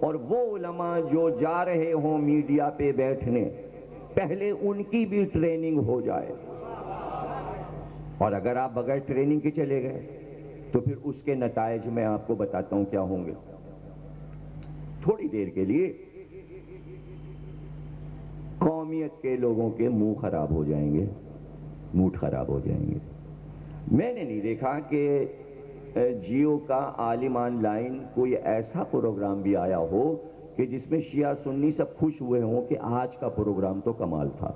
اور وہ علماء جو جا رہے ہوں میڈیا پہ بیٹھنے پہلے ان کی بھی ٹریننگ ہو جائے. اور اگر آپ بغیر ٹریننگ کے چلے گئے تو پھر اس کے نتائج میں آپ کو بتاتا ہوں کیا ہوں گے. تھوڑی دیر کے لیے قومیت کے لوگوں کے منہ خراب ہو جائیں گے, موڈ خراب ہو جائیں گے. میں نے نہیں دیکھا کہ جیو کا عالم آن لائن کوئی ایسا پروگرام بھی آیا ہو کہ جس میں شیعہ سنی سب خوش ہوئے ہوں کہ آج کا پروگرام تو کمال تھا.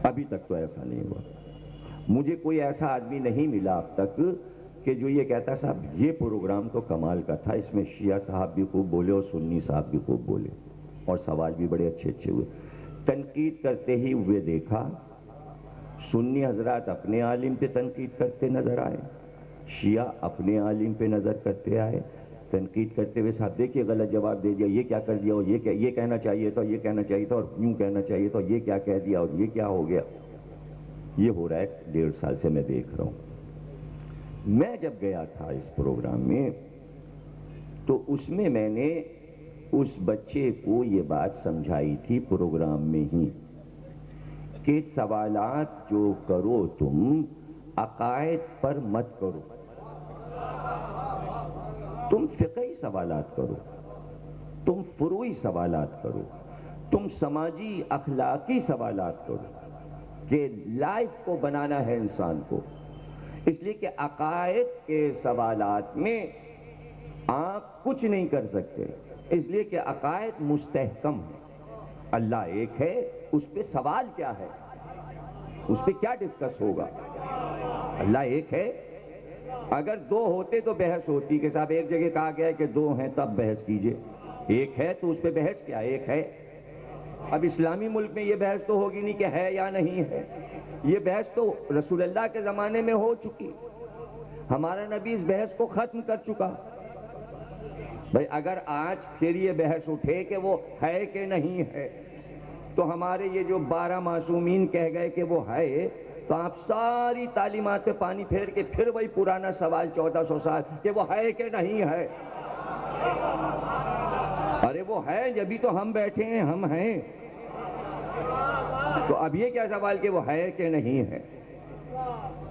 ابھی تک تو ایسا نہیں ہوا. مجھے کوئی ایسا آدمی نہیں ملا اب تک کہ جو یہ کہتا صاحب یہ پروگرام تو کمال کا تھا, اس میں شیعہ صاحب بھی خوب بولے اور سنی صاحب بھی خوب بولے اور سوال بھی بڑے اچھے اچھے ہوئے. تنقید کرتے ہی ہوئے دیکھا, سنی حضرات اپنے عالم پہ تنقید کرتے نظر آئے, شیعہ اپنے عالم پہ نظر کرتے آئے, تنقید کرتے ہوئے صاحب دیکھیے غلط جواب دے دیا, یہ کیا کر دیا, اور یہ کہنا چاہیے تھا, یہ کہنا چاہیے تھا, اور یوں کہنا چاہیے تھا, یہ کیا کہہ دیا, اور یہ کیا ہو گیا. یہ ہو رہا ہے 1.5 سال سے میں دیکھ رہا ہوں. میں جب گیا تھا اس پروگرام میں تو اس میں نے اس بچے کو یہ بات سمجھائی تھی پروگرام میں ہی کہ سوالات جو کرو تم عقائد پر مت کرو, تم فقہی سوالات کرو, تم فروعی سوالات کرو, تم سماجی اخلاقی سوالات کرو کہ لائف کو بنانا ہے انسان کو. اس لیے کہ عقائد کے سوالات میں آپ کچھ نہیں کر سکتے, اس لیے کہ عقائد مستحکم ہے. اللہ ایک ہے, اس پہ سوال کیا ہے, اس پہ کیا ڈسکس ہوگا. اللہ ایک ہے, اگر 2 ہوتے تو بحث ہوتی کہ صاحب ایک جگہ کہا گیا ہے کہ 2 ہیں تب بحث کیجئے, ایک ہے تو اس پہ بحث کیا, ایک ہے. اب اسلامی ملک میں یہ بحث تو ہوگی نہیں کہ ہے یا نہیں ہے, یہ بحث تو رسول اللہ کے زمانے میں ہو چکی, ہمارا نبی اس بحث کو ختم کر چکا. بھئی اگر آج پھر یہ بحث اٹھے کہ وہ ہے کہ نہیں ہے تو ہمارے یہ جو 12 معصومین کہہ گئے کہ وہ ہے, تو آپ ساری تعلیمات پہ پانی پھیر کے پھر وہی پرانا سوال 1400 سال کہ وہ ہے کہ نہیں ہے. ارے وہ ہے, جبھی تو ہم بیٹھے ہیں, ہم ہیں. تو اب یہ کیا سوال کہ وہ ہے کہ نہیں ہے,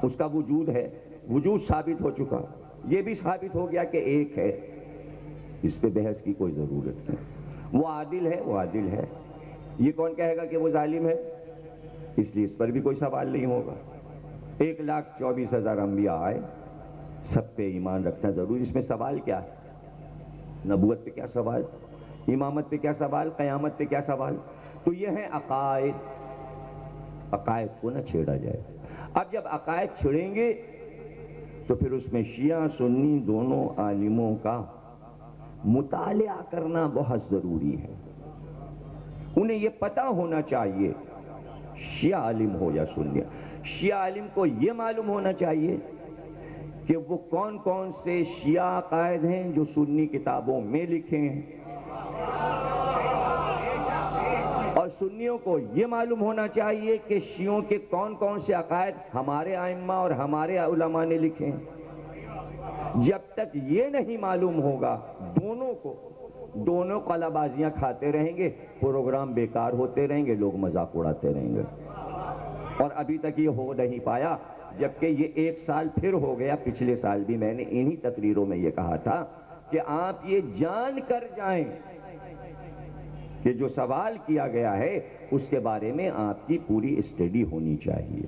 اس کا وجود ہے, وجود ثابت ہو چکا, یہ بھی ثابت ہو گیا کہ ایک ہے, اس پہ بحث کی کوئی ضرورت نہیں. وہ عادل ہے, وہ عادل ہے, یہ کون کہے گا کہ وہ ظالم ہے, اس لیے اس پر بھی کوئی سوال نہیں ہوگا. 1,24,000 انبیاء آئے, سب پہ ایمان رکھنا ضروری. اس میں سوال کیا ہے, نبوت پہ کیا سوال, امامت پہ کیا سوال, قیامت پہ کیا سوال. تو یہ ہے عقائد, عقائد کو نہ چھیڑا جائے. اب جب عقائد چھڑیں گے تو پھر اس میں شیعہ سنی دونوں عالموں کا مطالعہ کرنا بہت ضروری ہے. انہیں یہ پتہ ہونا چاہیے, شیعہ عالم ہو یا سنی, شیعہ عالم کو یہ معلوم ہونا چاہیے کہ وہ کون کون سے شیعہ عقائد ہیں جو سنی کتابوں میں لکھے ہیں, اور سنیوں کو یہ معلوم ہونا چاہیے کہ شیعوں کے کون کون سے عقائد ہمارے ائمہ اور ہمارے علماء نے لکھے ہیں. جب تک یہ نہیں معلوم ہوگا دونوں قلع بازیاں کھاتے رہیں گے, پروگرام بیکار ہوتے رہیں گے, لوگ مذاق اڑاتے رہیں گے. اور ابھی تک یہ ہو نہیں پایا, جبکہ یہ 1 سال پھر ہو گیا. پچھلے سال بھی میں نے انہی تقریروں میں یہ کہا تھا کہ آپ یہ جان کر جائیں کہ جو سوال کیا گیا ہے اس کے بارے میں آپ کی پوری اسٹڈی ہونی چاہیے.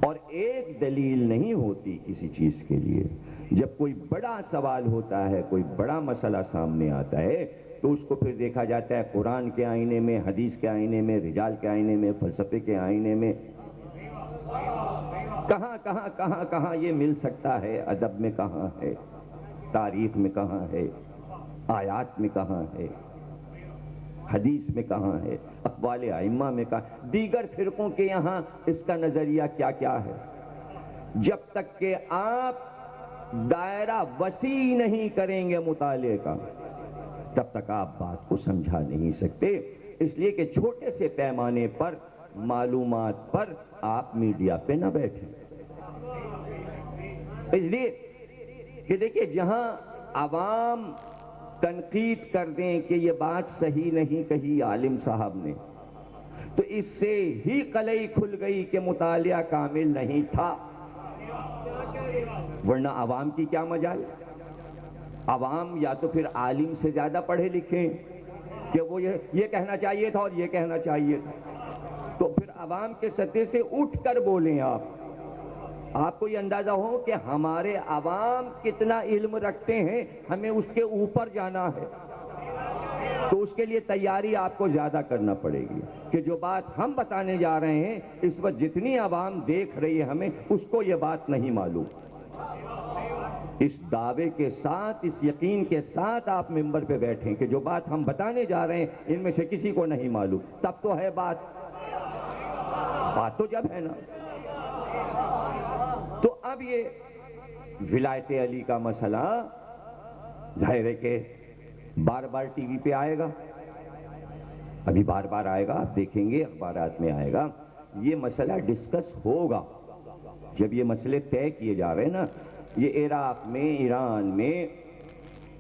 اور ایک دلیل نہیں ہوتی کسی چیز کے لیے. جب کوئی بڑا سوال ہوتا ہے, کوئی بڑا مسئلہ سامنے آتا ہے, تو اس کو پھر دیکھا جاتا ہے قرآن کے آئینے میں, حدیث کے آئینے میں, رجال کے آئینے میں, فلسفے کے آئینے میں. کہاں یہ مل سکتا ہے, ادب میں کہاں ہے, تاریخ میں کہاں ہے, آیات میں کہاں ہے, حدیث میں کہاں ہے, اقوال ائمہ میں کہاں, دیگر فرقوں کے یہاں اس کا نظریہ کیا کیا ہے. جب تک کہ آپ دائرہ وسیع نہیں کریں گے مطالعے کا, تب تک آپ بات کو سمجھا نہیں سکتے. اس لیے کہ چھوٹے سے پیمانے پر معلومات پر آپ میڈیا پہ نہ بیٹھیں. اس لیے کہ دیکھیں جہاں عوام تنقید کر دیں کہ یہ بات صحیح نہیں کہی عالم صاحب نے, تو اس سے ہی قلعی کھل گئی کہ مطالعہ کامل نہیں تھا. ورنہ عوام کی کیا مجال؟ عوام یا تو پھر عالم سے زیادہ پڑھے لکھیں کہ وہ یہ کہنا چاہیے تھا اور یہ کہنا چاہیے تھا، تو پھر عوام کے سطح سے اٹھ کر بولیں آپ کو یہ اندازہ ہو کہ ہمارے عوام کتنا علم رکھتے ہیں، ہمیں اس کے اوپر جانا ہے، تو اس کے لیے تیاری آپ کو زیادہ کرنا پڑے گی کہ جو بات ہم بتانے جا رہے ہیں اس وقت جتنی عوام دیکھ رہی ہے ہمیں، اس کو یہ بات نہیں معلوم۔ اس دعوے کے ساتھ، اس یقین کے ساتھ آپ منبر پہ بیٹھیں کہ جو بات ہم بتانے جا رہے ہیں ان میں سے کسی کو نہیں معلوم، تب تو ہے بات تو جب ہے نا۔ تو اب یہ ولایت علی کا مسئلہ ظاہر ہے کہ بار بار ٹی وی پہ آئے گا، ابھی بار بار آئے گا، آپ دیکھیں گے اخبارات میں آئے گا، یہ مسئلہ ڈسکس ہوگا۔ جب یہ مسئلے طے کیے جا رہے ہیں نا، یہ عراق میں، ایران میں،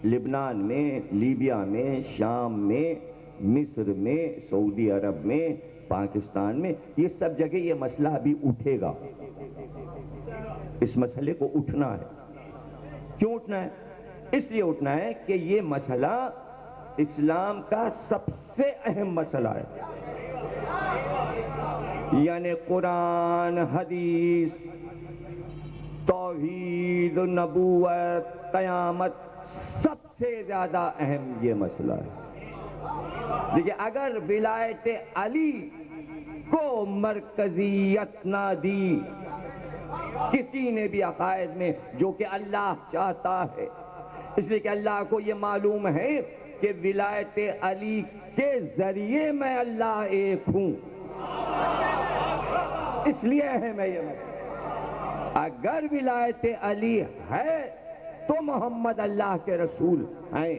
لبنان میں، لیبیا میں، شام میں، مصر میں، سعودی عرب میں، پاکستان میں، یہ سب جگہ یہ مسئلہ ابھی اٹھے گا۔ اس مسئلے کو اٹھنا ہے۔ کیوں اٹھنا ہے؟ اس لیے اٹھنا ہے کہ یہ مسئلہ اسلام کا سب سے اہم مسئلہ ہے، یعنی قرآن، حدیث، توحید، نبوت، قیامت، سب سے زیادہ اہم یہ مسئلہ ہے۔ دیکھیے، اگر ولایت علی کو مرکزیت نہ دی کسی نے بھی عقائد میں، جو کہ اللہ چاہتا ہے، اس لیے کہ اللہ کو یہ معلوم ہے کہ ولایت علی کے ذریعے میں اللہ ایک ہوں، اس لیے اہم ہے یہ مسئلہ۔ اگر ولایت علی ہے تو محمد اللہ کے رسول ہیں۔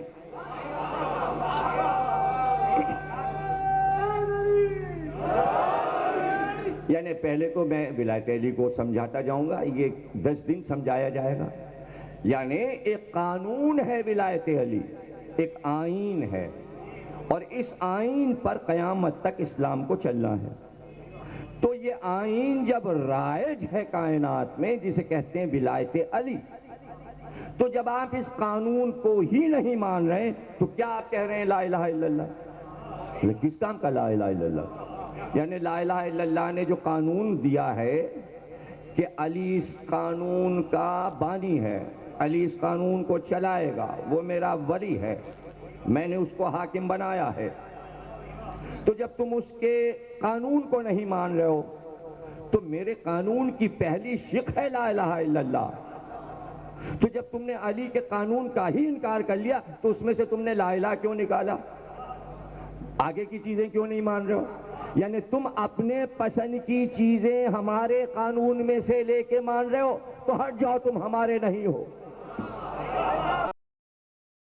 یعنی پہلے تو میں ولایت علی کو سمجھاتا جاؤں گا، یہ 10 دن سمجھایا جائے گا۔ یعنی ایک قانون ہے ولایت علی، ایک آئین ہے، اور اس آئین پر قیامت تک اسلام کو چلنا ہے۔ تو یہ آئین جب رائج ہے کائنات میں، جسے کہتے ہیں ولایت علی، تو جب آپ اس قانون کو ہی نہیں مان رہے تو کیا آپ کہہ رہے ہیں لا الہ الا اللہ؟ کس کام کا لا الہ الا اللہ؟ یعنی لا الہ الا اللہ نے جو قانون دیا ہے کہ علی اس قانون کا بانی ہے، علی اس قانون کو چلائے گا، وہ میرا ولی ہے، میں نے اس کو حاکم بنایا ہے، تو جب تم اس کے قانون کو نہیں مان رہے ہو تو میرے قانون کی پہلی شق ہے لا الہ الا اللہ۔ تو جب تم نے علی کے قانون کا ہی انکار کر لیا تو اس میں سے تم نے لا الہ کیوں نکالا؟ آگے کی چیزیں کیوں نہیں مان رہے ہو؟ یعنی تم اپنے پسند کی چیزیں ہمارے قانون میں سے لے کے مان رہے ہو تو ہٹ جاؤ، تم ہمارے نہیں ہو۔